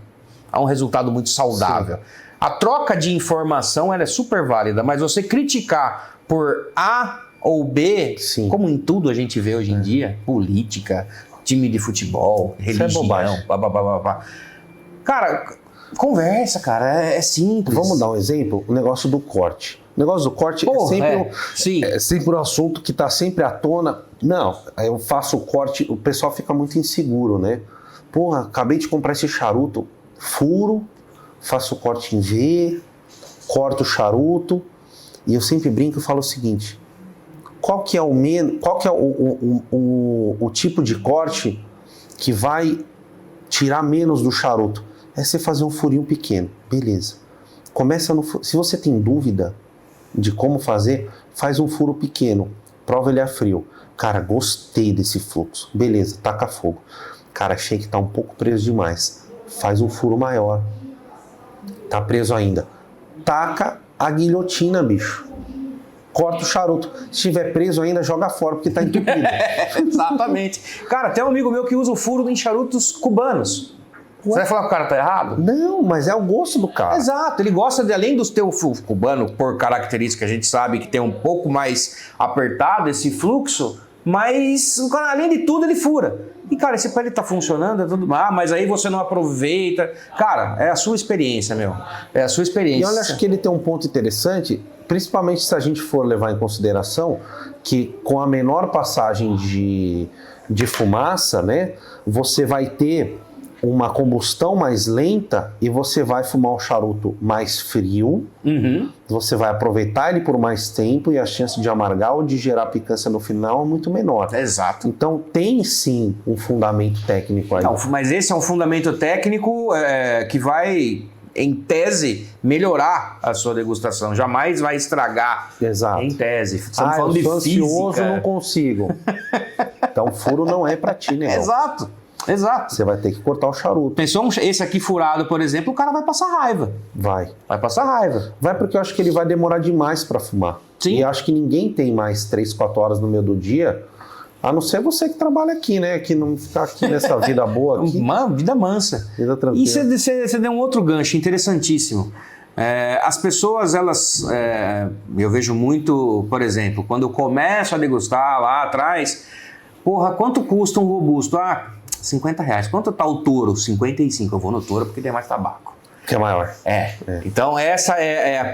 a um resultado muito saudável. Sim. A troca de informação ela é super válida, mas você criticar por A ou B, sim, como em tudo a gente vê hoje em dia, política, time de futebol, religião, isso é bobagem. Blá, blá, blá, blá, blá. Cara, conversa, cara, é simples. Vamos dar um exemplo? O negócio do corte. O negócio do corte é sempre um assunto que está sempre à tona. Não, eu faço o corte, o pessoal fica muito inseguro, né? Porra, acabei de comprar esse charuto, furo, faço o corte em V, corto o charuto, e eu sempre brinco e falo o seguinte, qual que é o tipo de corte que vai tirar menos do charuto? É você fazer um furinho pequeno, beleza. Começa no se você tem dúvida de como fazer, faz um furo pequeno, prova ele a frio. Cara, gostei desse fluxo, beleza, taca fogo. Cara, achei que tá um pouco preso demais, faz um furo maior. Tá preso ainda. Taca a guilhotina, bicho. Corta o charuto. Se estiver preso ainda, joga fora, porque tá entupido. Exatamente. Cara, tem um amigo meu que usa o furo em charutos cubanos. Você vai falar que o cara tá errado? Não, mas é o gosto do cara. Exato, ele gosta de, além do teu cubano, por característica, a gente sabe que tem um pouco mais apertado esse fluxo, mas além de tudo ele fura. E cara, esse pele tá funcionando, é tudo. Mas aí você não aproveita. Cara, é a sua experiência, meu. É a sua experiência. E olha, acho que ele tem um ponto interessante, principalmente se a gente for levar em consideração que com a menor passagem de fumaça, né, você vai ter uma combustão mais lenta e você vai fumar o charuto mais frio, você vai aproveitar ele por mais tempo e a chance de amargar ou de gerar picância no final é muito menor. Exato. Então tem sim um fundamento técnico aí. Não, mas esse é um fundamento técnico que vai, em tese, melhorar a sua degustação. Jamais vai estragar. Exato. Em tese. Estamos falando eu sou de física. ansioso, não consigo. Então furo não é pra ti, né? Exato. Exato. Você vai ter que cortar o charuto. Pensou esse aqui furado, por exemplo, o cara vai passar raiva. Vai passar raiva. Vai porque eu acho que ele vai demorar demais para fumar. Sim. E eu acho que ninguém tem mais 3, 4 horas no meio do dia, a não ser você que trabalha aqui, né? Que não ficar aqui nessa vida boa aqui. Uma vida mansa. Vida tranquila. E você deu um outro gancho interessantíssimo. As pessoas, elas... eu vejo muito, por exemplo, quando eu começo a degustar lá atrás, porra, quanto custa um robusto? R$50. Quanto tá o touro? 55. Eu vou no touro porque tem mais tabaco. Que é maior. Então essa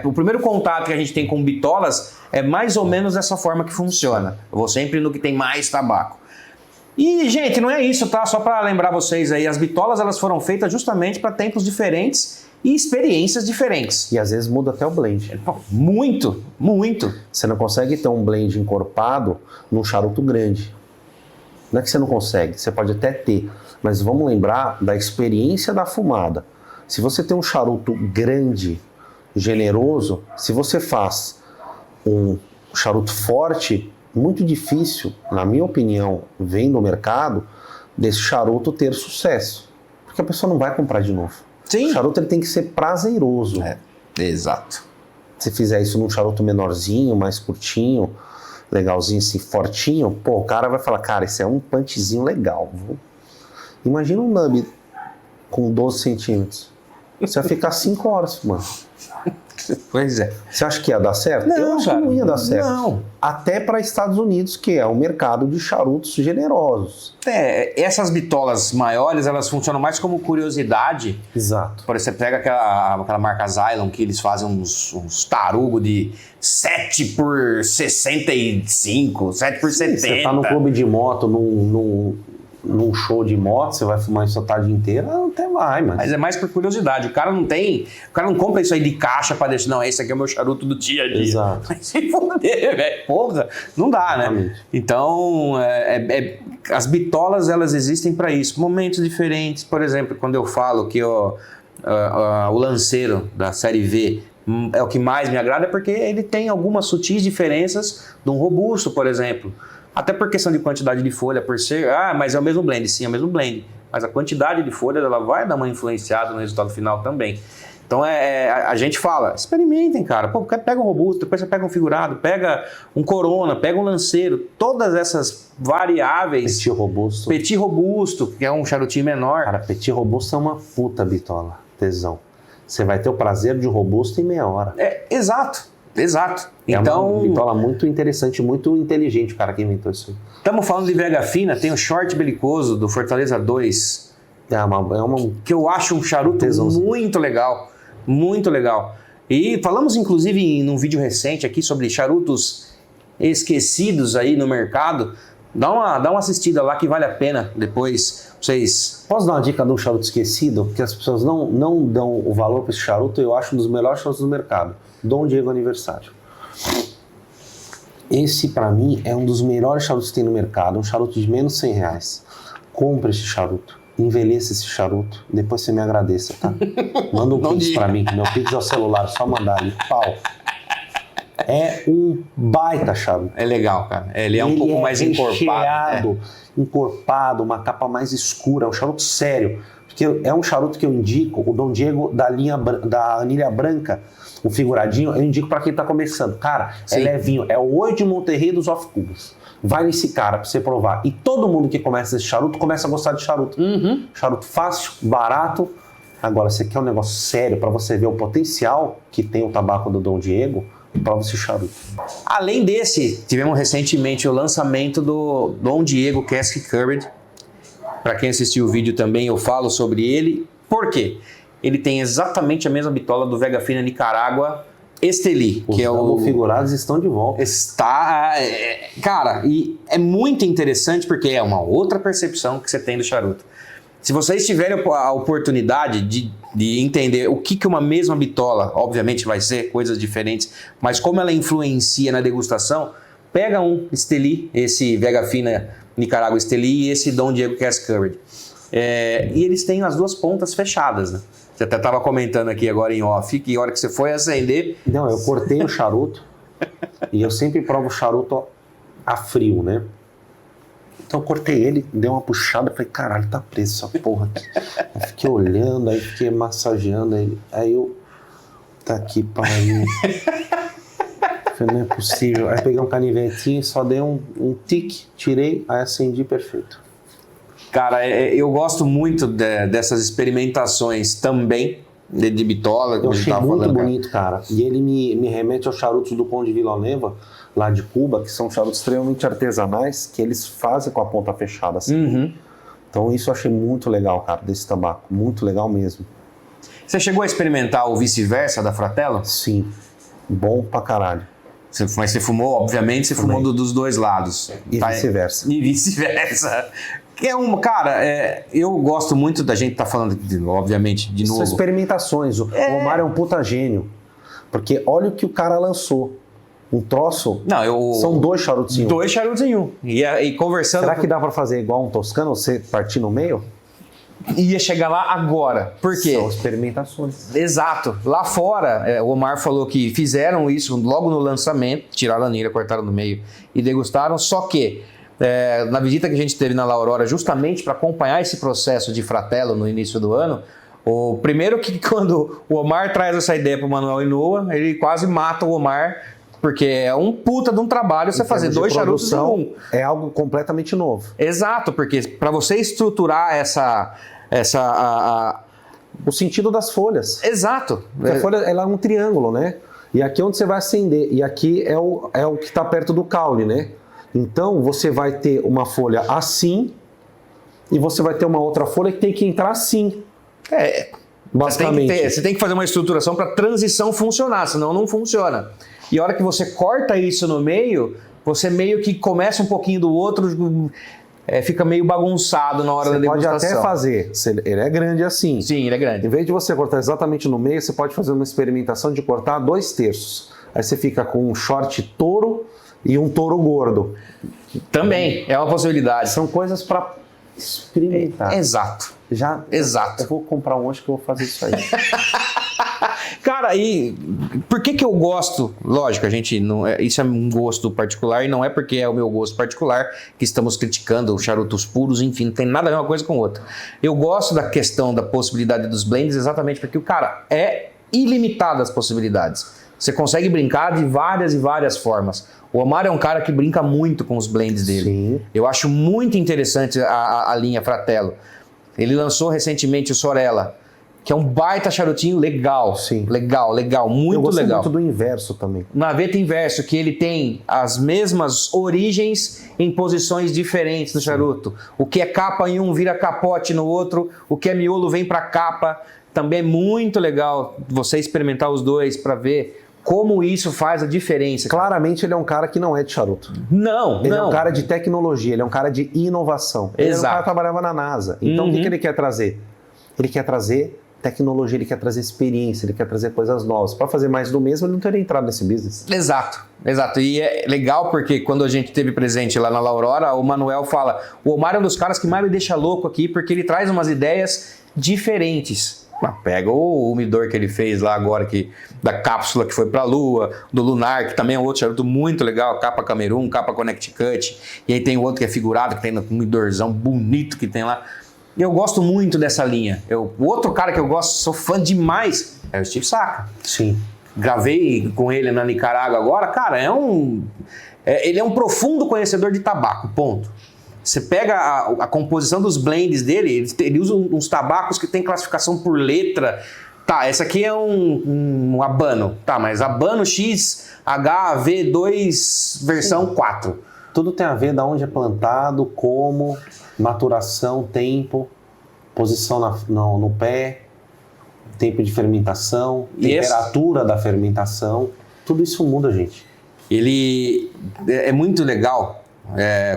o primeiro contato que a gente tem com bitolas é mais ou menos dessa forma que funciona. Eu vou sempre no que tem mais tabaco. E, gente, não é isso, tá? Só para lembrar vocês aí, as bitolas elas foram feitas justamente para tempos diferentes e experiências diferentes. E às vezes muda até o blend. Muito, muito. Você não consegue ter um blend encorpado num charuto grande. Não é que você não consegue, você pode até ter, mas vamos lembrar da experiência da fumada. Se você tem um charuto grande, generoso, se você faz um charuto forte, muito difícil, na minha opinião, vem do mercado, desse charuto ter sucesso. Porque a pessoa não vai comprar de novo. Sim. O charuto ele tem que ser prazeroso. Exato. Se fizer isso num charuto menorzinho, mais curtinho, legalzinho, assim, fortinho, pô, o cara vai falar, cara, esse é um punchzinho legal. Viu? Imagina um nub com 12 centímetros. Você vai ficar 5 horas, mano. Pois é. Você acha que ia dar certo? Não, eu acho cara, que não ia dar certo. não. Até para Estados Unidos, que é um mercado de charutos generosos. Essas bitolas maiores, elas funcionam mais como curiosidade. Exato. Por exemplo, você pega aquela marca Xylon, que eles fazem uns tarugo de 7 por 65, 7 por 70. Você tá no clube de moto, num show de moto, você vai fumar isso a tarde inteira, até vai, Mas é mais por curiosidade. O cara não compra isso aí de caixa pra deixar, não, esse aqui é o meu charuto do dia a dia. Exato. Mas se fuder, velho, porra, não dá, né? Exatamente. Então, as bitolas, elas existem pra isso. Momentos diferentes, por exemplo, quando eu falo que o lanceiro da série V é o que mais me agrada, é porque ele tem algumas sutis diferenças de um robusto, por exemplo. Até por questão de quantidade de folha, por ser... mas é o mesmo blend. Sim, é o mesmo blend. Mas a quantidade de folha, ela vai dar uma influenciada no resultado final também. Então, a gente fala, experimentem, cara. Pô, pega um robusto, depois você pega um figurado, pega um corona, pega um lanceiro. Todas essas variáveis... Petit robusto, que é um charutinho menor. Cara, petit robusto é uma puta bitola, tesão. Você vai ter o prazer de um robusto em meia hora. Exato. É Então, uma bitola muito interessante, muito inteligente o cara que inventou isso aí. Estamos falando de vega fina, tem o short belicoso do Fortaleza 2, que eu acho um charuto muito legal, muito legal. E falamos inclusive num vídeo recente aqui sobre charutos esquecidos aí no mercado. Dá uma assistida lá que vale a pena depois vocês... Posso dar uma dica de um charuto esquecido? Que as pessoas não dão o valor para esse charuto, eu acho um dos melhores charutos do mercado. Dom Diego Aniversário. Esse, para mim, é um dos melhores charutos que tem no mercado. Um charuto de menos R$100. Compre esse charuto. Envelheça esse charuto. Depois você me agradeça, tá? Manda um pix para mim. Meu pix é o celular. Só mandar ali. Pau. É um baita charuto. É legal, cara. Ele é um pouco mais encorpado. Encorpado, uma capa mais escura. É um charuto sério. Porque é um charuto que eu indico, o Dom Diego da anilha branca, o figuradinho, eu indico para quem tá começando. Cara, é levinho, é o 8 de Monterrey dos off-cubas. Vai nesse cara pra você provar. E todo mundo que começa esse charuto, começa a gostar de charuto. Charuto fácil, barato. Agora, você quer um negócio sério para você ver o potencial que tem o tabaco do Dom Diego, prova esse charuto. Além desse, tivemos recentemente o lançamento do Dom Diego Cask Courage. Para quem assistiu o vídeo também, eu falo sobre ele. Por quê? Ele tem exatamente a mesma bitola do Vega Fina Nicarágua Esteli, que é o... Os figurados estão de volta. Cara, e é muito interessante porque é uma outra percepção que você tem do charuto. Se vocês tiverem a oportunidade de entender o que uma mesma bitola, obviamente vai ser coisas diferentes, mas como ela influencia na degustação, pega um Esteli, esse Vega Fina Nicarágua Esteli e esse Dom Diego Cask Courage. E eles têm as duas pontas fechadas, né? Você até estava comentando aqui agora em off que a hora que você foi acender... Não, eu cortei o charuto e eu sempre provo o charuto a frio, né? Então eu cortei ele, dei uma puxada, falei, caralho, tá preso essa porra aqui. Aí fiquei olhando, aí fiquei massageando ele. Aí eu... Tá aqui, pariu. Falei, não é possível. Aí peguei um canivetinho, só dei um tique, tirei, aí acendi perfeito. Cara, eu gosto muito dessas experimentações também de bitola. Eu achei muito bonito, cara. E ele me remete aos charutos do Conde Villanueva, lá de Cuba, que são charutos extremamente artesanais, que eles fazem com a ponta fechada assim. Então isso eu achei muito legal, cara, desse tabaco. Muito legal mesmo. Você chegou a experimentar o vice-versa da Fratella? Sim. Bom pra caralho. Mas você fumou, obviamente, você fumou dos dois lados. E vice-versa. E vice-versa. Que cara, eu gosto muito da gente falando, obviamente, de novo. São experimentações. O Omar é um puta gênio. Porque olha o que o cara lançou. Um troço? Não, São 2 charutos em um. 2 charutos em um. E conversando... Será que dá para fazer igual um toscano, você partir no meio? Ia chegar lá agora. Por quê? São experimentações. Exato. Lá fora, o Omar falou que fizeram isso logo no lançamento, tiraram a anilha, cortaram no meio e degustaram, só que na visita que a gente teve na La Aurora, justamente para acompanhar esse processo de Fratello no início do ano, o primeiro que quando o Omar traz essa ideia para o Manuel Inoa, ele quase mata o Omar, porque é um puta de um trabalho você fazer 2 charutos em um. É algo completamente novo. Exato, porque para você estruturar o sentido das folhas. Exato. Porque a folha ela é um triângulo, né? E aqui é onde você vai acender. E aqui é o que está perto do caule, né? Então você vai ter uma folha assim e você vai ter uma outra folha que tem que entrar assim. Basicamente. Você tem que fazer uma estruturação para a transição funcionar, senão não funciona. E a hora que você corta isso no meio, você meio que começa um pouquinho do outro, fica meio bagunçado na hora da degustação. Você pode até fazer, ele é grande assim. Sim, ele é grande. Em vez de você cortar exatamente no meio, você pode fazer uma experimentação de cortar 2/3. Aí você fica com um short touro e um touro gordo. Também, é uma possibilidade. São coisas para experimentar. Exato. Exato. Eu vou comprar um hoje que eu vou fazer isso aí. Cara, e por que eu gosto? Lógico, a gente não, isso é um gosto particular e não é porque é o meu gosto particular que estamos criticando os charutos puros, enfim, não tem nada a ver uma coisa com outra. Eu gosto da questão da possibilidade dos blends exatamente porque o cara é ilimitado as possibilidades. Você consegue brincar de várias e várias formas. O Omar é um cara que brinca muito com os blends dele. Sim. Eu acho muito interessante a linha Fratello. Ele lançou recentemente o Sorella, que é um baita charutinho legal. Sim. Legal, muito eu gostei legal. muito do inverso também. Naveta inverso, que ele tem as mesmas origens em posições diferentes do charuto. O que é capa em um vira capote no outro, o que é miolo vem para capa. Também é muito legal você experimentar os dois para ver como isso faz a diferença. Claramente ele é um cara que não é de charuto. Não. Ele é um cara de tecnologia, ele é um cara de inovação. Ele era um cara que trabalhava na NASA. Então o que ele quer trazer? Ele quer trazer tecnologia, ele quer trazer experiência, ele quer trazer coisas novas. Para fazer mais do mesmo, ele não teria entrado nesse business. Exato. E é legal porque quando a gente teve presente lá na La Aurora, o Manuel fala, o Omar é um dos caras que mais me deixa louco aqui porque ele traz umas ideias diferentes. Pega o umidor que ele fez lá agora, da cápsula que foi para a Lua, do Lunar, que também é um outro charuto muito legal, capa Camerun, capa Connecticut, e aí tem o outro que é figurado, que tem um umidorzão bonito que tem lá. Eu gosto muito dessa linha. O outro cara que eu gosto, sou fã demais, é o Steve Saka. Sim. Gravei com ele na Nicarágua agora, cara, ele é um profundo conhecedor de tabaco, ponto. Você pega a composição dos blends dele, ele usa uns tabacos que tem classificação por letra. Tá, essa aqui é um Habano. Tá, mas Habano X HV2 versão 4. Tudo tem a ver de onde é plantado, como, maturação, tempo, posição no pé, tempo de fermentação, temperatura da fermentação. Tudo isso muda, gente. Ele é muito legal.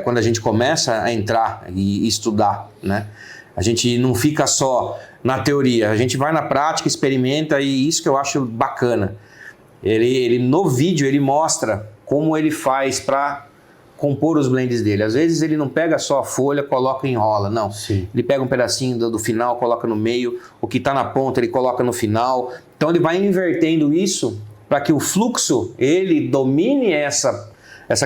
Quando a gente começa a entrar e estudar, né? A gente não fica só na teoria, a gente vai na prática, experimenta e isso que eu acho bacana. Ele no vídeo ele mostra como ele faz para compor os blends dele. Às vezes ele não pega só a folha, coloca e enrola, não. Sim. Ele pega um pedacinho do final, coloca no meio, o que está na ponta ele coloca no final. Então ele vai invertendo isso para que o fluxo, ele domine essa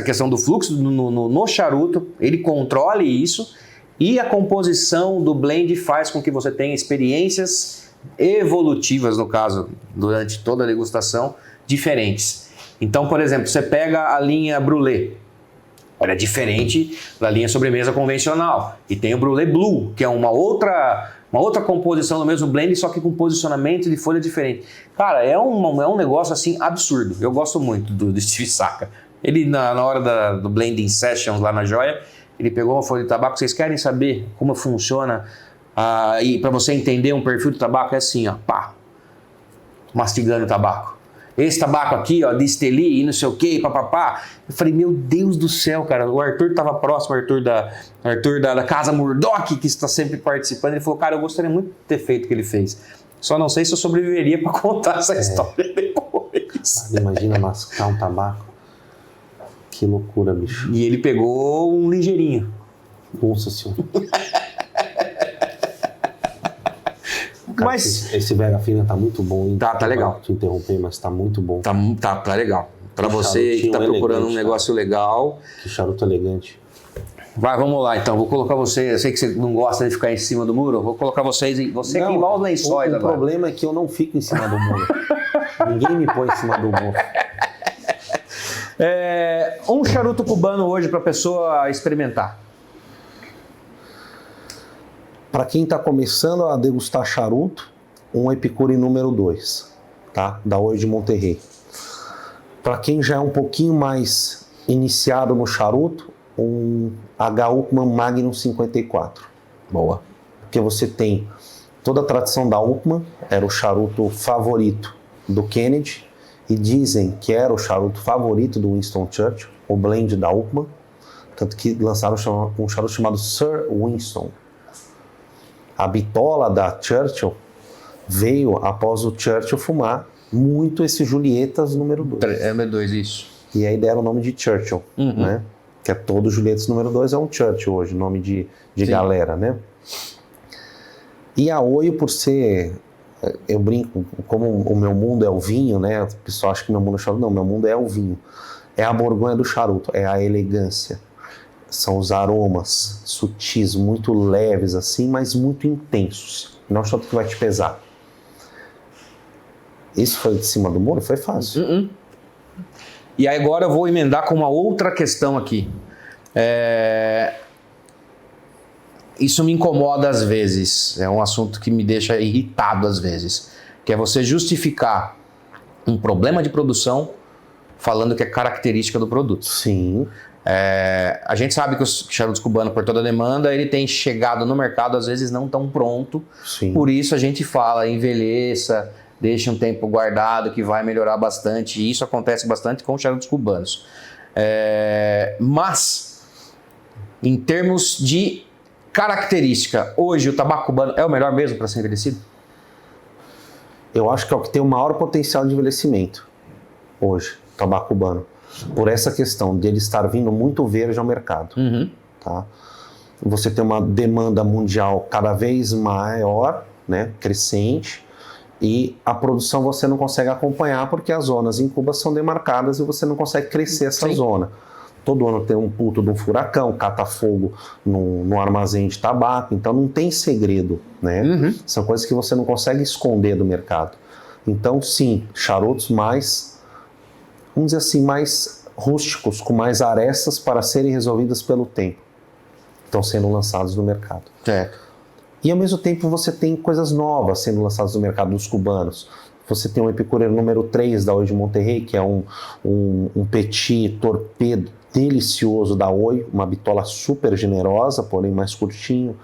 questão do fluxo no charuto, ele controle isso e a composição do blend faz com que você tenha experiências evolutivas, no caso, durante toda a degustação, diferentes. Então, por exemplo, você pega a linha Brulé, ela é diferente da linha sobremesa convencional. E tem o Brulé Blue, que é uma outra composição do mesmo blend, só que com posicionamento de folha diferente. Cara, é um negócio assim absurdo. Eu gosto muito do Steve Saka. Ele, na hora do Blending Sessions lá na Joia, ele pegou uma folha de tabaco. Vocês querem saber como funciona? E para você entender um perfil de tabaco, é assim, ó, pá, mastigando o tabaco. Esse tabaco aqui, ó, de Esteli e não sei o que, papapá. Eu falei, meu Deus do céu, cara. O Arthur estava próximo, o Arthur da Casa Murdoch, que está sempre participando. Ele falou, cara, eu gostaria muito de ter feito o que ele fez. Só não sei se eu sobreviveria para contar essa história depois. Imagina mascar um tabaco. Que loucura, bicho. E ele pegou um ligeirinho. Nossa senhora. Cara, Mas esse Vega Fina tá muito bom, hein? Tá legal. Te interromper, mas tá muito bom. tá legal. Pra Um você que tá charutinho procurando um elegante, negócio legal. Que charuto elegante. Vai, vamos lá então. Vou colocar você. Eu sei que você não gosta de ficar em cima do muro. Vou colocar vocês. Você Não, que igual os lençóis o agora. problema é que eu não fico em cima do muro. Ninguém me põe em cima do muro. Um charuto cubano hoje pra pessoa experimentar. Para quem está começando a degustar charuto, um Epicure número 2, tá? Da Oi de Monterrey. Para quem já é um pouquinho mais iniciado no charuto, um H. Upmann Magnum 54. Boa. Porque você tem toda a tradição da Upmann, era o charuto favorito do Kennedy, e dizem que era o charuto favorito do Winston Churchill, o blend da Upmann, tanto que lançaram um charuto chamado Sir Winston. A bitola da Churchill veio após o Churchill fumar muito esse Julietas número 2. É M2, isso. E aí deram o nome de Churchill, né? Que é todo Julietas número 2 é um Churchill hoje, nome de galera, né? E a Oio, por ser... Eu brinco, como o meu mundo é o vinho, né? O pessoal acha que meu mundo é o charuto. Não, meu mundo é o vinho. É a borgonha do charuto, é a elegância. São os aromas sutis, muito leves assim, mas muito intensos. Não é um charuto que vai te pesar. Isso foi de cima do muro? Foi fácil. E aí agora eu vou emendar com uma outra questão aqui. Isso me incomoda às vezes. É um assunto que me deixa irritado às vezes. Que é você justificar um problema de produção falando que é característica do produto. Sim. A gente sabe que o charuto cubano, por toda a demanda, ele tem chegado no mercado, às vezes não tão pronto. Sim. Por isso a gente fala, envelheça, deixa um tempo guardado que vai melhorar bastante. E isso acontece bastante com os charutos cubanos. Mas, em termos de característica, hoje o tabaco cubano é o melhor mesmo para ser envelhecido? Eu acho que é o que tem o maior potencial de envelhecimento hoje, o tabaco cubano. Por essa questão de ele estar vindo muito verde ao mercado. Tá? Você tem uma demanda mundial cada vez maior, né, crescente, e a produção você não consegue acompanhar porque as zonas em Cuba são demarcadas e você não consegue crescer essa zona. Todo ano tem um puto de um furacão, cata fogo no armazém de tabaco, então não tem segredo, né? São coisas que você não consegue esconder do mercado. Então, sim, charutos mais, vamos dizer assim, mais rústicos, com mais arestas para serem resolvidas pelo tempo, estão sendo lançados no mercado. E ao mesmo tempo você tem coisas novas sendo lançadas no mercado dos cubanos. Você tem um Epicure número 3 da Oi de Monterrey, que é um petit torpedo delicioso da Oi, uma bitola super generosa, porém mais curtinho.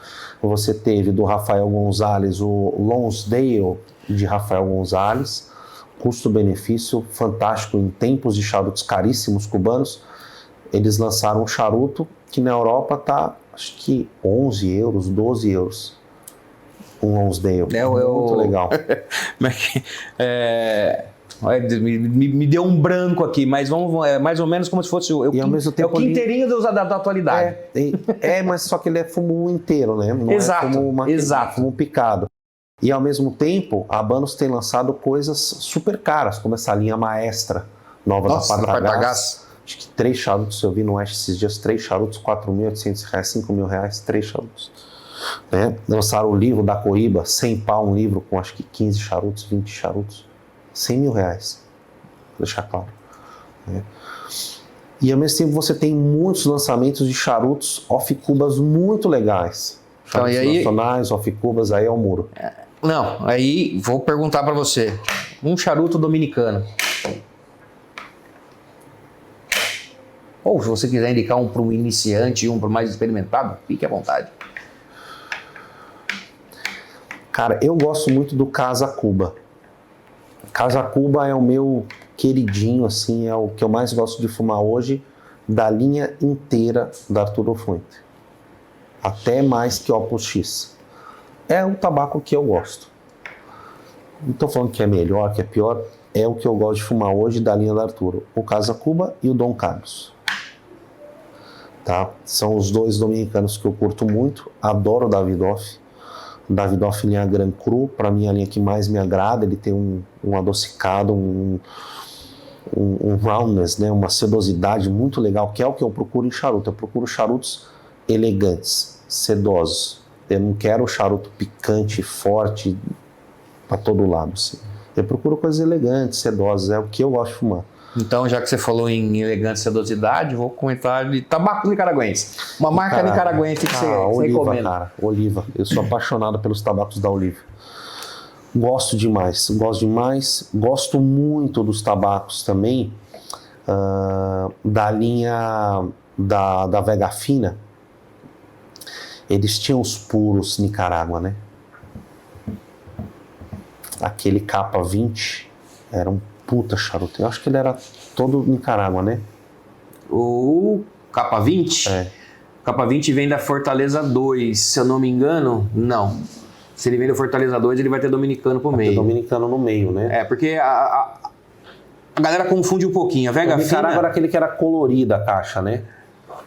Você teve do Rafael Gonzalez o Lonsdale de Rafael Gonzalez, custo-benefício fantástico em tempos de charutos caríssimos cubanos. Eles lançaram um charuto que na Europa está, acho que 11 euros, 12 euros. Um Lonsdale, muito legal. Me deu um branco aqui, mas é mais ou menos como se fosse o quinteirinho da atualidade. Mas só que ele é fumo inteiro, né? Não Exato, é fumo picado. E ao mesmo tempo, a Habanos tem lançado coisas super caras, como essa linha Maestra, nova da Partagás. Acho que 3 charutos, eu vi no Oeste esses dias, 3 charutos, R$4.800, R$5.000, 3 charutos. Né? Lançaram o livro da Coíba, 100 pau, um livro com acho que 15 charutos, 20 charutos, R$100.000, vou deixar claro. Né? E ao mesmo tempo você tem muitos lançamentos de charutos off-cubas muito legais. Charutos nacionais, off-cubas, aí é o muro. Não, aí vou perguntar para você, um charuto dominicano. Ou se você quiser indicar um para um iniciante e um para o mais experimentado, fique à vontade. Cara, eu gosto muito do Casa Cuba. Casa Cuba é o meu queridinho, assim, é o que eu mais gosto de fumar hoje, da linha inteira da Arturo Fuente. Até mais que Opus X. É o tabaco que eu gosto. Não estou falando que é melhor, que é pior, é o que eu gosto de fumar hoje da linha da Arturo. O Casa Cuba e o Dom Carlos. tá? São os dois dominicanos que eu curto muito. Adoro o Davidoff. Davidoff linha Grand Cru, para mim é a linha que mais me agrada. Ele tem um adocicado, um roundness, né? Uma sedosidade muito legal, que é o que eu procuro em charuto. Eu procuro charutos elegantes, sedosos. Eu não quero charuto picante, forte, para todo lado, assim. Eu procuro coisas elegantes, sedosas, é o que eu gosto de fumar. Então, já que você falou em elegância e sedosidade, vou comentar de tabaco nicaragüense. Uma marca nicaragüense que você Oliva, recomenda. cara, Oliva. Eu sou apaixonado pelos tabacos da Oliva. Gosto demais. Gosto muito dos tabacos também, da linha da Vega Fina. Eles tinham os puros Nicarágua, né? Aquele capa 20 era um puta charuto. Eu acho que ele era todo Nicarágua, né? O capa 20? É. Capa 20 vem da Fortaleza 2, se eu não me engano, não. Se ele vem da Fortaleza 2, ele vai ter dominicano pro meio. Tem dominicano no meio, né? É, porque a galera confunde um pouquinho. A Vega O Nicarágua Fina... era aquele que era colorida a caixa, né?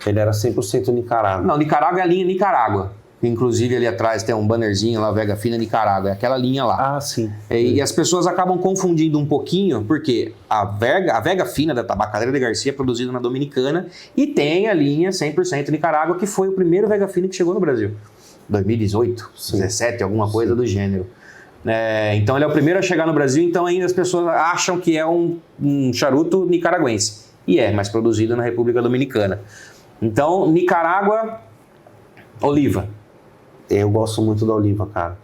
Ele era 100% Nicarágua. Não, Nicarágua é a linha Nicarágua. Inclusive ali atrás tem um bannerzinho lá, Vega Fina Nicarágua. É aquela linha lá. Ah, sim. E as pessoas acabam confundindo um pouquinho, porque a Vega Fina da Tabacalera de Garcia é produzida na Dominicana e tem a linha 100% Nicarágua, que foi o primeiro Vega Fina que chegou no Brasil. 2018, 17, alguma coisa do gênero. Então ele é o primeiro a chegar no Brasil, então ainda as pessoas acham que é um charuto nicaragüense. E é, mas produzido na República Dominicana. Então, Nicarágua, Oliva. Eu gosto muito da Oliva, cara.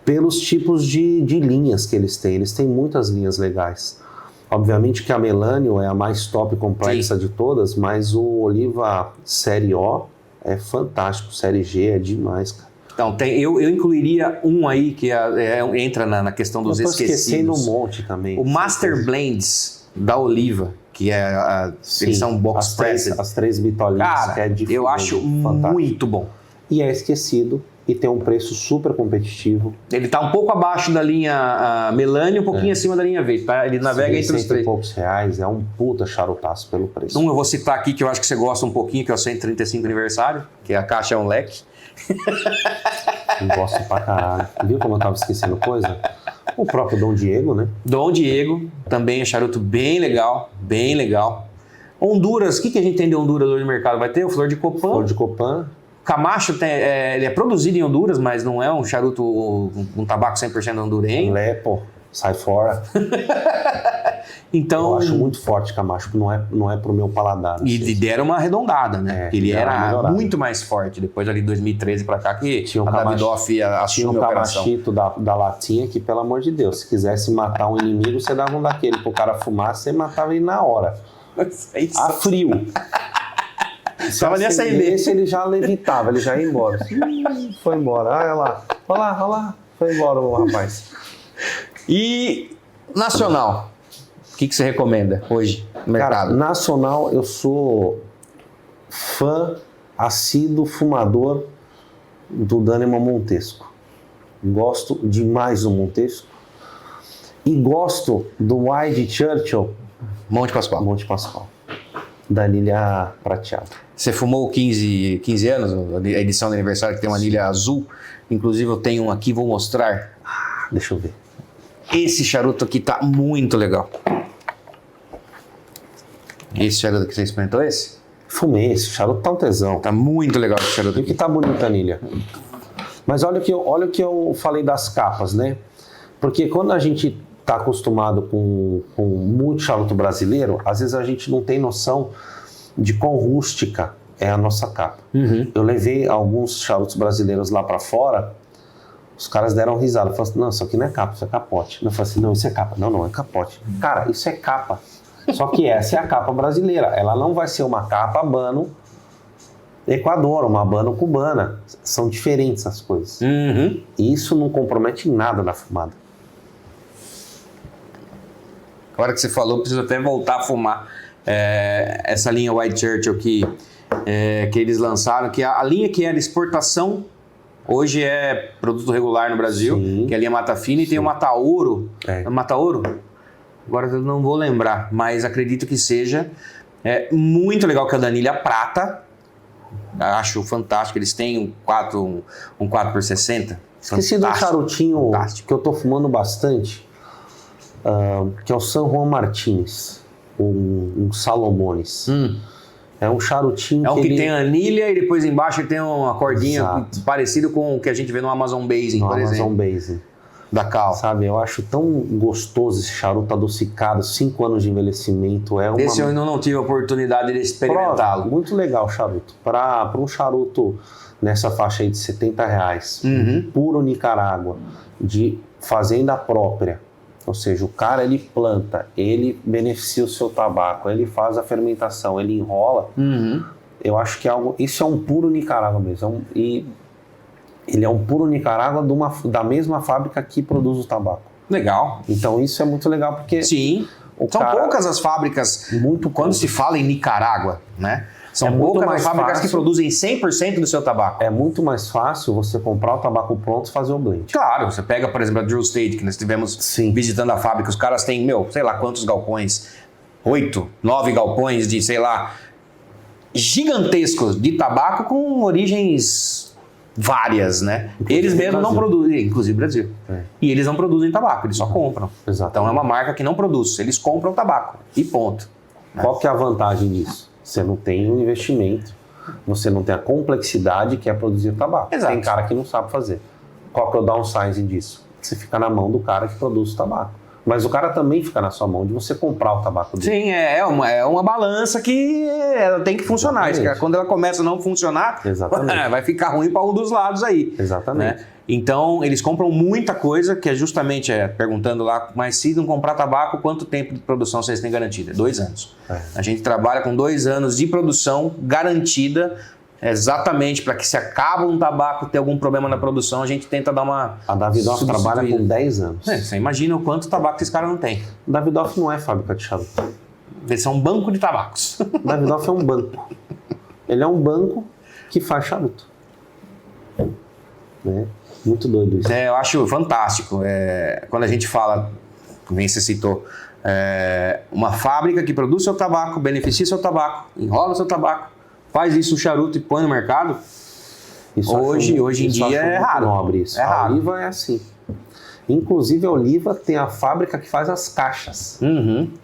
Pelos tipos de linhas que eles têm. Eles têm muitas linhas legais. Obviamente que a Melânio é a mais top e complexa de todas, mas o Oliva Série O é fantástico. Série G é demais, cara. Então, eu incluiria um aí que entra na questão dos esquecidos. Esquecendo um monte também. O Master Blends da Oliva, que eles são box pressed. As três bitolinhas. Cara, que é de eu acho fantástico. muito bom. E é esquecido e tem um preço super competitivo. Ele tá um pouco abaixo da linha Melania, um pouquinho acima da linha Verde, tá? Ele navega entre os três. R$ 100 e poucos reais, é um puta charutaço pelo preço. Eu vou citar aqui que eu acho que você gosta um pouquinho, que é o 135 aniversário, que a caixa é um leque. Eu gosto pra caralho. Viu como eu tava esquecendo coisa? O próprio Dom Diego, né? Dom Diego, também é charuto bem legal, bem legal. Honduras, o que a gente tem de Honduras hoje no mercado? Vai ter o Flor de Copan. Flor de Copan. Camacho, ele é produzido em Honduras, mas não é um charuto, um tabaco 100% hondurenho. Lepo, sai fora. Então, eu acho muito forte Camacho, não é pro meu paladar. E deram uma arredondada, né? Ele era muito mais forte depois ali de 2013 pra cá, que tinha a Davidoff assume a operação. Tinha um camachito da latinha que, pelo amor de Deus, se quisesse matar um inimigo, você dava um daquele pro cara fumar, você matava ele na hora. A frio. Tava nem acender. Esse ele já levitava, ele já ia embora. Foi embora. Olha lá. Foi embora o rapaz. E nacional, o que você recomenda hoje no mercado? Cara, nacional, eu sou fã, assíduo, fumador do Daneman Montesco. Gosto demais do Montesco. E gosto do Wide Churchill Monte Pascoal. Da anilha prateada. Você fumou 15 anos, a edição do aniversário que tem uma anilha azul. Inclusive eu tenho um aqui, vou mostrar. Deixa eu ver. Esse charuto aqui tá muito legal. Esse charuto que você experimentou esse? Fumei esse, charuto tá um tesão. Tá muito legal esse charuto E aqui. que tá bonita a anilha. Mas olha o que eu falei das capas, né? Porque quando a gente tá acostumado com muito charuto brasileiro, às vezes a gente não tem noção de quão rústica é a nossa capa. Uhum. Eu levei alguns charutos brasileiros lá para fora, os caras deram risada, falaram assim, não, isso aqui não é capa, isso é capote. Eu falei assim, não, isso é capa. Não é capote. Cara, isso é capa. Só que essa é a capa brasileira. Ela não vai ser uma capa Habano Equador, uma Habano cubana. São diferentes as coisas. Uhum. E isso não compromete em nada na fumada. Agora que você falou, preciso até voltar a fumar. Essa linha White Churchill que eles lançaram, que a linha que era exportação, hoje é produto regular no Brasil, Sim. que é a linha Mata Fina, e tem o Mata Ouro. Mata Ouro? Agora eu não vou lembrar, mas acredito que seja muito legal, que é a da anilha prata, Acho fantástico. Eles têm um 4x60. Esqueci de um charutinho que eu tô fumando bastante, que é o San Juan Martins, um Salomones. É um charutinho É um que ele... tem anilha e depois embaixo ele tem uma cordinha Exato. parecido com o que a gente vê no Amazon Basing, no por Amazon exemplo. Basing. Da Cal. Sabe, eu acho tão gostoso esse charuto adocicado, 5 anos de envelhecimento. Esse eu ainda não tive a oportunidade de experimentá-lo. Muito legal o charuto. Para um charuto nessa faixa aí de R$70, puro Nicarágua, de fazenda própria. Ou seja, o cara ele planta, ele beneficia o seu tabaco, ele faz a fermentação, ele enrola. Eu acho que isso é um puro Nicarágua mesmo. Ele é um puro Nicarágua da mesma fábrica que produz o tabaco. Legal. Então isso é muito legal porque... Sim. São poucas as fábricas, quando se fala em Nicarágua, né? São poucas as fábricas que produzem 100% do seu tabaco. É muito mais fácil você comprar o tabaco pronto e fazer o blend. Claro, você pega, por exemplo, a Drew Estate, que nós estivemos visitando a fábrica, os caras têm, sei lá quantos galpões, 8, 9 galpões de, sei lá, gigantescos de tabaco com origens várias, né? Eles mesmos não produzem, inclusive Brasil. E eles não produzem tabaco, eles só compram. Exatamente. Então é uma marca que não produz, eles compram tabaco e ponto. Qual que é a vantagem disso? Você não tem um investimento, você não tem a complexidade que é produzir tabaco. Exato. Tem cara que não sabe fazer. Qual que é o downsizing disso? Você fica na mão do cara que produz o tabaco. Mas o cara também fica na sua mão de você comprar o tabaco dele. Sim, é uma balança que ela tem que funcionar. Quando ela começa a não funcionar, vai ficar ruim para um dos lados aí. Exatamente. Né? Então, eles compram muita coisa, que é justamente perguntando lá, mas se não comprar tabaco, quanto tempo de produção vocês têm garantida? 2 anos. A gente trabalha com 2 anos de produção garantida, exatamente para que se acaba um tabaco, ter algum problema na produção, a gente tenta dar uma... A Davidoff trabalha com 10 anos. Você imagina o quanto tabaco esse cara não tem. Davidoff não é fábrica de charuto. Eles são um banco de tabacos. Davidoff é um banco. Ele é um banco que faz charuto. Né? Muito doido isso. Eu acho fantástico. Quando a gente fala, nem você citou, uma fábrica que produz seu tabaco, beneficia seu tabaco, enrola seu tabaco, faz isso no charuto e põe no mercado. Hoje em dia é raro. Nobre isso. A Oliva é assim. Inclusive a Oliva tem a fábrica que faz as caixas.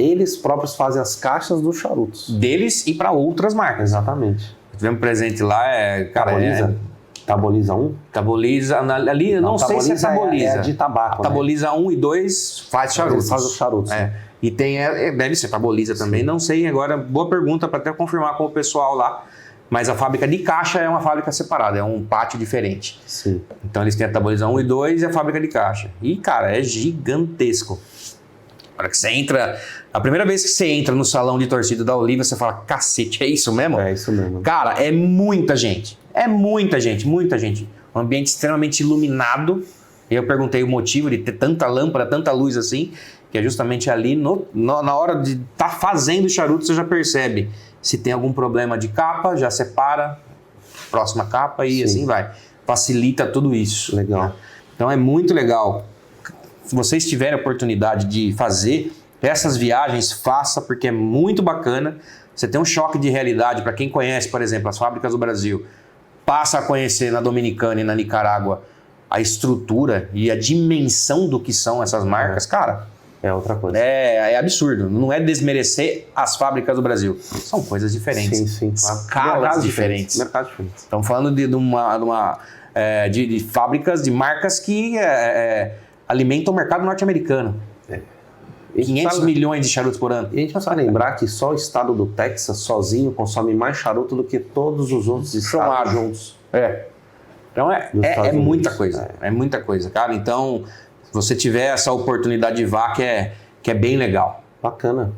Eles próprios fazem as caixas dos charutos. Deles e para outras marcas. Exatamente. Tivemos presente lá, Taboliza 1? Taboliza, ali eu não sei se é Taboliza. É de tabaco, Taboliza 1 e 2 faz charutos. Faz os charutos. E tem, deve ser Taboliza também, não sei. Agora, boa pergunta para até confirmar com o pessoal lá. Mas a fábrica de caixa é uma fábrica separada, é um pátio diferente. Sim. Então eles têm a Taboliza 1 e 2 e a fábrica de caixa. E, cara, é gigantesco. A hora que você entra... A primeira vez que você entra no salão de torcida da Oliva, você fala, cacete, é isso mesmo? É isso mesmo. Cara, é muita gente. É muita gente, muita gente. Um ambiente extremamente iluminado. E eu perguntei o motivo de ter tanta lâmpada, tanta luz assim, que é justamente ali, na hora de estar fazendo o charuto, você já percebe. Se tem algum problema de capa, já separa, próxima capa e assim vai. Facilita tudo isso. Legal. Né? Então é muito legal. Se vocês tiverem a oportunidade de fazer essas viagens, faça, porque é muito bacana. Você tem um choque de realidade. Para quem conhece, por exemplo, as fábricas do Brasil, passa a conhecer na Dominicana e na Nicarágua a estrutura e a dimensão do que são essas marcas. Cara, é outra coisa. É absurdo. Não é desmerecer as fábricas do Brasil. São coisas diferentes. Sim. Escalas diferentes. Mercados diferentes. Estamos falando de fábricas, de marcas que alimentam o mercado norte-americano. 500 milhões de charutos por ano. E a gente precisa lembrar que só o estado do Texas, sozinho, consome mais charuto do que todos os outros estados juntos. Então é muita coisa. É muita coisa, cara. Então, se você tiver essa oportunidade de vá, que é bem legal. Bacana.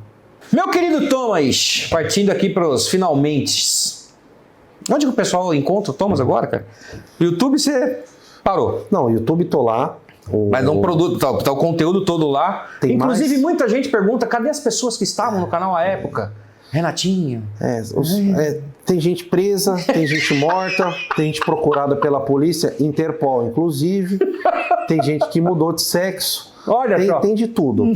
Meu querido Thomas, partindo aqui para os finalmente. Onde que o pessoal encontra o Thomas agora, cara? No YouTube você parou. Não, o YouTube tô lá. Mas não produto, tá o conteúdo todo lá. Tem Inclusive, mais? Muita gente pergunta, cadê as pessoas que estavam no canal à época? Renatinho. Tem gente presa, tem gente morta, tem gente procurada pela polícia, Interpol inclusive, tem gente que mudou de sexo. Olha só. Tem de tudo.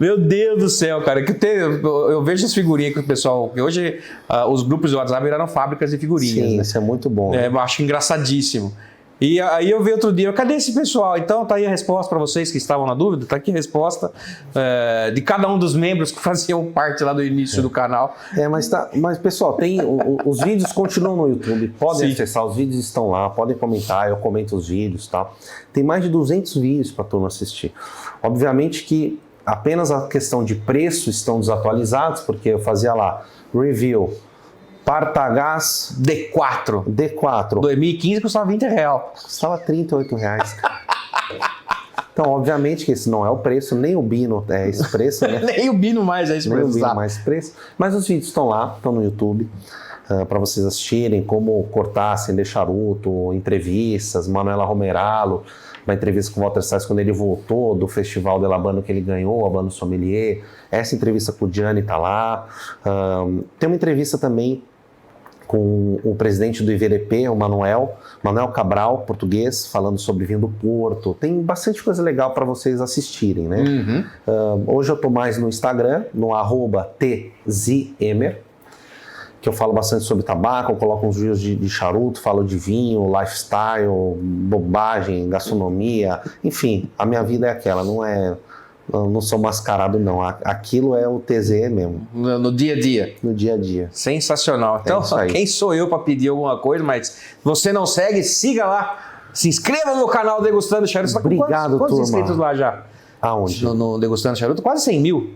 Meu Deus do céu, cara. Eu vejo as figurinhas que o pessoal... Que hoje os grupos do WhatsApp viraram fábricas de figurinhas. Sim, né? isso é muito bom. Eu acho engraçadíssimo. E aí eu vi outro dia, cadê esse pessoal? Então tá aí a resposta para vocês que estavam na dúvida, tá aqui a resposta de cada um dos membros que faziam parte lá do início do canal. Mas pessoal, os vídeos continuam no YouTube, podem Sim. acessar, os vídeos estão lá, podem comentar, eu comento os vídeos, tá? Tem mais de 200 vídeos para a turma assistir. Obviamente que apenas a questão de preço estão desatualizados, porque eu fazia lá review Partagás D4. 2015 custava R$20. Custava R$38. Então, obviamente que esse não é o preço, nem o Bino é esse preço, né? Nem o Bino mais é esse Nem preço. o Bino mais preço. Mas os vídeos estão lá, estão no YouTube, para vocês assistirem, como cortar, acender charuto, entrevistas, Manuela Romeralo, uma entrevista com o Walter Sais quando ele voltou do Festival de Labano que ele ganhou, Habano Sommelier. Essa entrevista com o Gianni tá lá. Tem uma entrevista também com o presidente do IVDP, o Manuel Cabral, português, falando sobre vinho do Porto. Tem bastante coisa legal para vocês assistirem, né? Hoje eu tô mais no Instagram, no @tzemer, que eu falo bastante sobre tabaco, eu coloco uns vídeos de charuto, falo de vinho, lifestyle, bobagem, gastronomia, enfim, a minha vida é aquela, eu não sou mascarado não, aquilo é o TZ mesmo. No dia a dia. No dia a dia. Sensacional. Então, quem sou eu para pedir alguma coisa, mas se você não segue, siga lá, se inscreva no canal Degustando Charuto. Obrigado, quantos turma. inscritos lá já? Aonde? No Degustando Charuto? Quase 100 mil.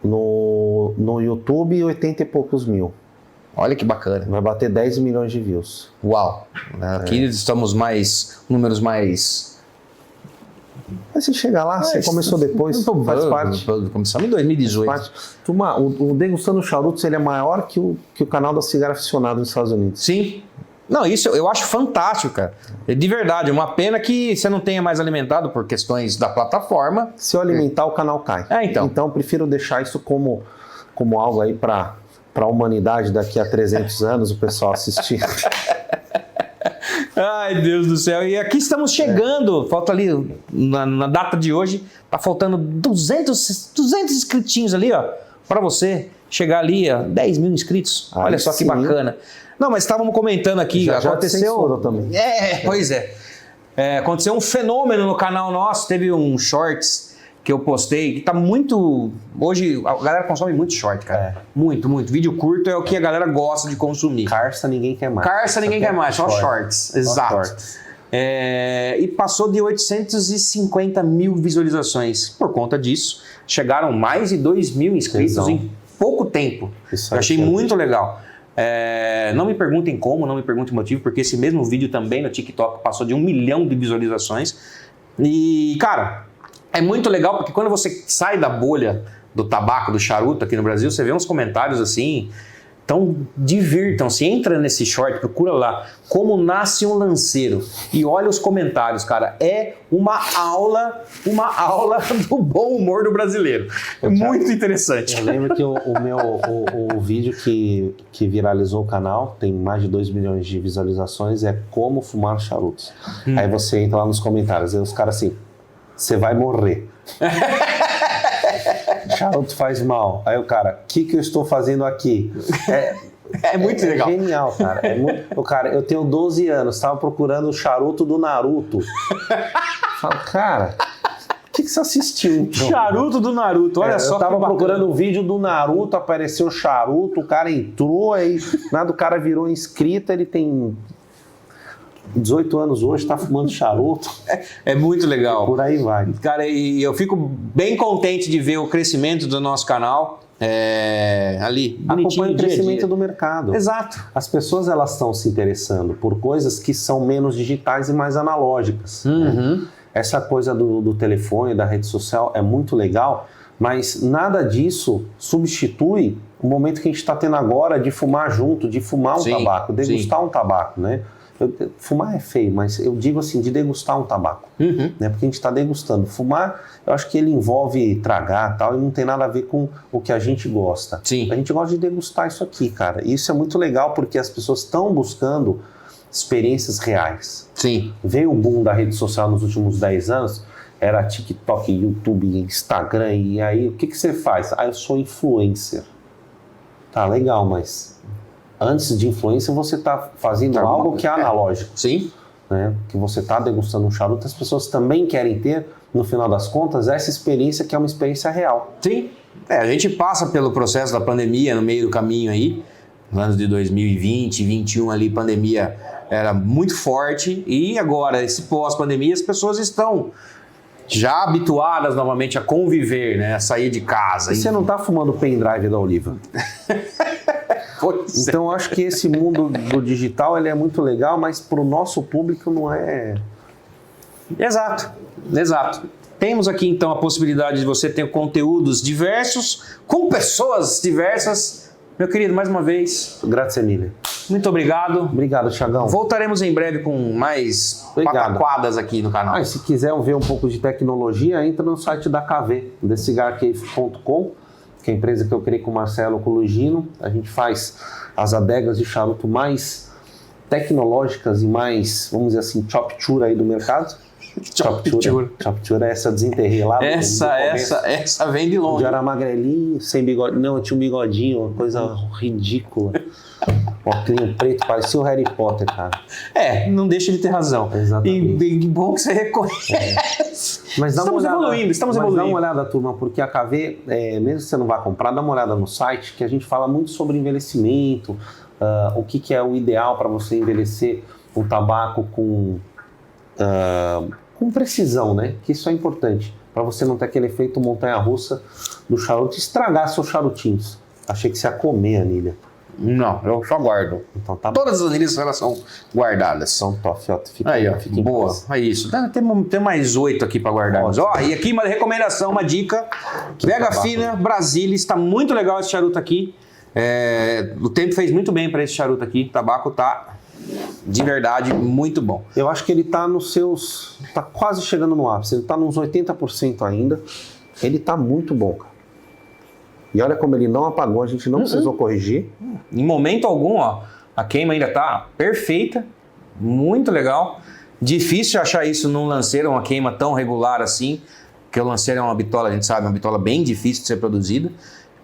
No YouTube, 80 e poucos mil. Olha que bacana. Vai bater 10 milhões de views. Uau. Aqui estamos números mais... Mas se chegar lá, você começou depois, faz parte. Começamos em 2018. Faz parte. Turma, o Degustando Charutos, ele é maior que o canal da Cigarro Aficionado nos Estados Unidos. Sim. Não, isso eu acho fantástico, cara. De verdade, uma pena que você não tenha mais alimentado por questões da plataforma. Se eu alimentar, o canal cai. Então. Então, eu prefiro deixar isso como algo aí para a humanidade daqui a 300 anos, o pessoal assistir. Ai, Deus do céu. E aqui estamos chegando. Falta ali, na data de hoje, tá faltando 200 inscritinhos ali, ó, para você chegar ali a 10 mil inscritos. Olha só que bacana. Não, mas estávamos comentando aqui, aconteceu... também. Pois é. Aconteceu um fenômeno no canal nosso, teve um shorts que eu postei, que tá muito... Hoje a galera consome muito short, cara. Muito, muito. Vídeo curto é o que a galera gosta de consumir. Carça ninguém quer mais. Carça ninguém quer mais, só shorts. Exato. Shorts. E passou de 850 mil visualizações. Por conta disso, chegaram mais de 2 mil inscritos em pouco tempo. Eu achei muito legal. Não me perguntem como, não me perguntem o motivo, porque esse mesmo vídeo também no TikTok passou de 1 milhão de visualizações. E, cara... É muito legal porque quando você sai da bolha do tabaco, do charuto aqui no Brasil, você vê uns comentários assim, então divirtam-se, entra nesse short, procura lá, como nasce um lanceiro e olha os comentários, cara, é uma aula do bom humor do brasileiro, é muito interessante. Eu lembro que o vídeo que viralizou o canal, tem mais de 2 milhões de visualizações, é como fumar charutos. Aí você entra lá nos comentários, aí os caras assim, você vai morrer. Charuto faz mal. Aí o cara, o que eu estou fazendo aqui? É muito legal. É genial, cara. Cara, eu tenho 12 anos, estava procurando o charuto do Naruto. Falo, cara, o que você assistiu então? Charuto do Naruto, olha só. Eu tava procurando o vídeo do Naruto, apareceu o charuto, o cara entrou, aí nada, o cara virou inscrito, ele tem 18 anos hoje, tá fumando charuto. É muito legal. Por aí vai. Cara, e eu fico bem contente de ver o crescimento do nosso canal. Ali, bonitinho, acompanha o crescimento dia. do mercado. Exato. As pessoas, elas estão se interessando por coisas que são menos digitais e mais analógicas. Né? Essa coisa do telefone, da rede social é muito legal, mas nada disso substitui o momento que a gente está tendo agora de fumar junto, de fumar um tabaco, degustar um tabaco, né? Fumar é feio, mas eu digo assim, de degustar um tabaco, né? Porque a gente está degustando. Fumar, eu acho que ele envolve tragar e tal, e não tem nada a ver com o que a gente gosta. Sim. A gente gosta de degustar isso aqui, cara. E isso é muito legal porque as pessoas estão buscando experiências reais. Sim. Veio o boom da rede social nos últimos 10 anos, era TikTok, YouTube, Instagram, e aí o que você faz? Ah, eu sou influencer. Tá, legal, mas antes de influencer você tá fazendo algo que é analógico. Sim. Né? Que você tá degustando um charuto, as pessoas também querem ter, no final das contas, essa experiência que é uma experiência real. Sim. A gente passa pelo processo da pandemia no meio do caminho aí, nos anos de 2020, 2021 ali, pandemia era muito forte, e agora, esse pós-pandemia, as pessoas estão já habituadas novamente a conviver, né? A sair de casa. E você não tá fumando o pendrive da Oliva. Então eu acho que esse mundo do digital ele é muito legal, mas para o nosso público não é... Exato, exato. Temos aqui então a possibilidade de você ter conteúdos diversos, com pessoas diversas. Meu querido, mais uma vez, Grazie mille. muito obrigado. Obrigado, Thiagão. Voltaremos em breve com mais pataquadas aqui no canal. E se quiser ver um pouco de tecnologia, entra no site da KV, thecigarcave.com, que é a empresa que eu criei com o Marcelo Colugino. A gente faz as adegas de charuto mais tecnológicas e mais, vamos dizer assim, chop-chura aí do mercado. Chop-chura é essa desenterrelada. Essa vem de longe. Eu era magrelinho, sem bigode. Não, eu tinha um bigodinho, uma coisa ridícula. Óculos preto, parecia o Harry Potter, cara. Não deixa de ter razão. Exatamente. E bom que você reconhece. Mas dá Estamos uma olhada, evoluindo. Dá uma olhada, turma, porque a KV, mesmo que você não vá comprar, dá uma olhada no site, que a gente fala muito sobre envelhecimento, o que é o ideal para você envelhecer um tabaco com precisão, né? Que isso é importante, para você não ter aquele efeito montanha-russa do charuto, estragar seus charutinhos. Achei que você ia comer a anilha. Não, eu só guardo. Então tá bom. Todas as anilhas elas são guardadas. Então, top, ó, fica Aí, ó, fica em boa. paz. É isso. Tem mais 8 aqui para guardar. Ó, e aqui uma recomendação, uma dica. Vega tabaco. Fina Brasília, está muito legal esse charuto aqui. O tempo fez muito bem para esse charuto aqui. O tabaco tá de verdade muito bom. Eu acho que ele tá tá quase chegando no ápice. Ele tá nos 80% ainda. Ele tá muito bom, cara. E olha como ele não apagou, a gente não precisou corrigir. Em momento algum, ó, a queima ainda tá perfeita, muito legal. Difícil achar isso num lanceiro, uma queima tão regular assim, porque o lanceiro é uma bitola, a gente sabe, uma bitola bem difícil de ser produzida.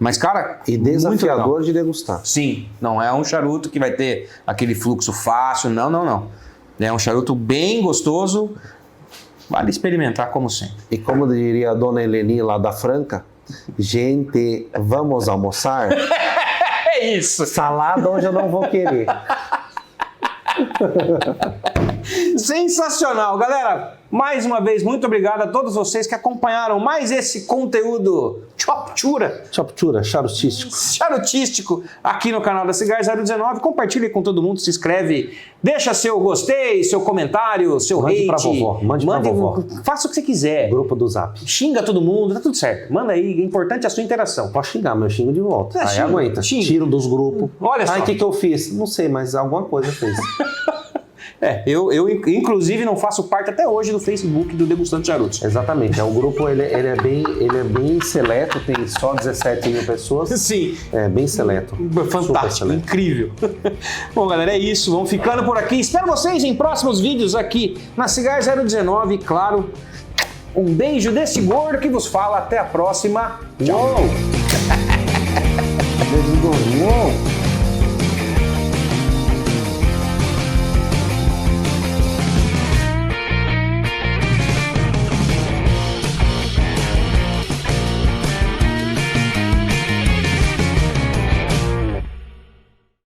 Mas, cara, E muito legal. desafiador de degustar. Sim, não é um charuto que vai ter aquele fluxo fácil, não. É um charuto bem gostoso, vale experimentar como sempre. E como diria a dona Eleni lá da Franca, gente, vamos almoçar? É isso! Salada hoje eu não vou querer. Sensacional! Galera, mais uma vez, muito obrigado a todos vocês que acompanharam mais esse conteúdo Chop-chura, charutístico. charutístico aqui no canal da Cigar 019. Compartilhe com todo mundo, se inscreve, deixa seu gostei, seu comentário, seu Mande hate. pra vovó, mande pra vovó. Faça o que você quiser. Grupo do Zap. Xinga todo mundo, tá tudo certo. Manda aí, é importante a sua interação. Pode xingar, mas eu xingo de volta. Aí Xinga, aguenta. xinga. Tiro dos grupos. Olha só. Ai, o que eu fiz? Não sei, mas alguma coisa fez. Eu inclusive não faço parte até hoje do Facebook do Degustando Charutos. Exatamente. O grupo ele é bem seleto, tem só 17 mil pessoas. Sim. É bem seleto. Super Fantástico, seleto. incrível. Bom, galera, é isso. Vamos ficando por aqui. Espero vocês em próximos vídeos aqui na Cigar 019. Claro, um beijo desse gordo que vos fala. Até a próxima. Tchau. Beijo do gordo. Uou.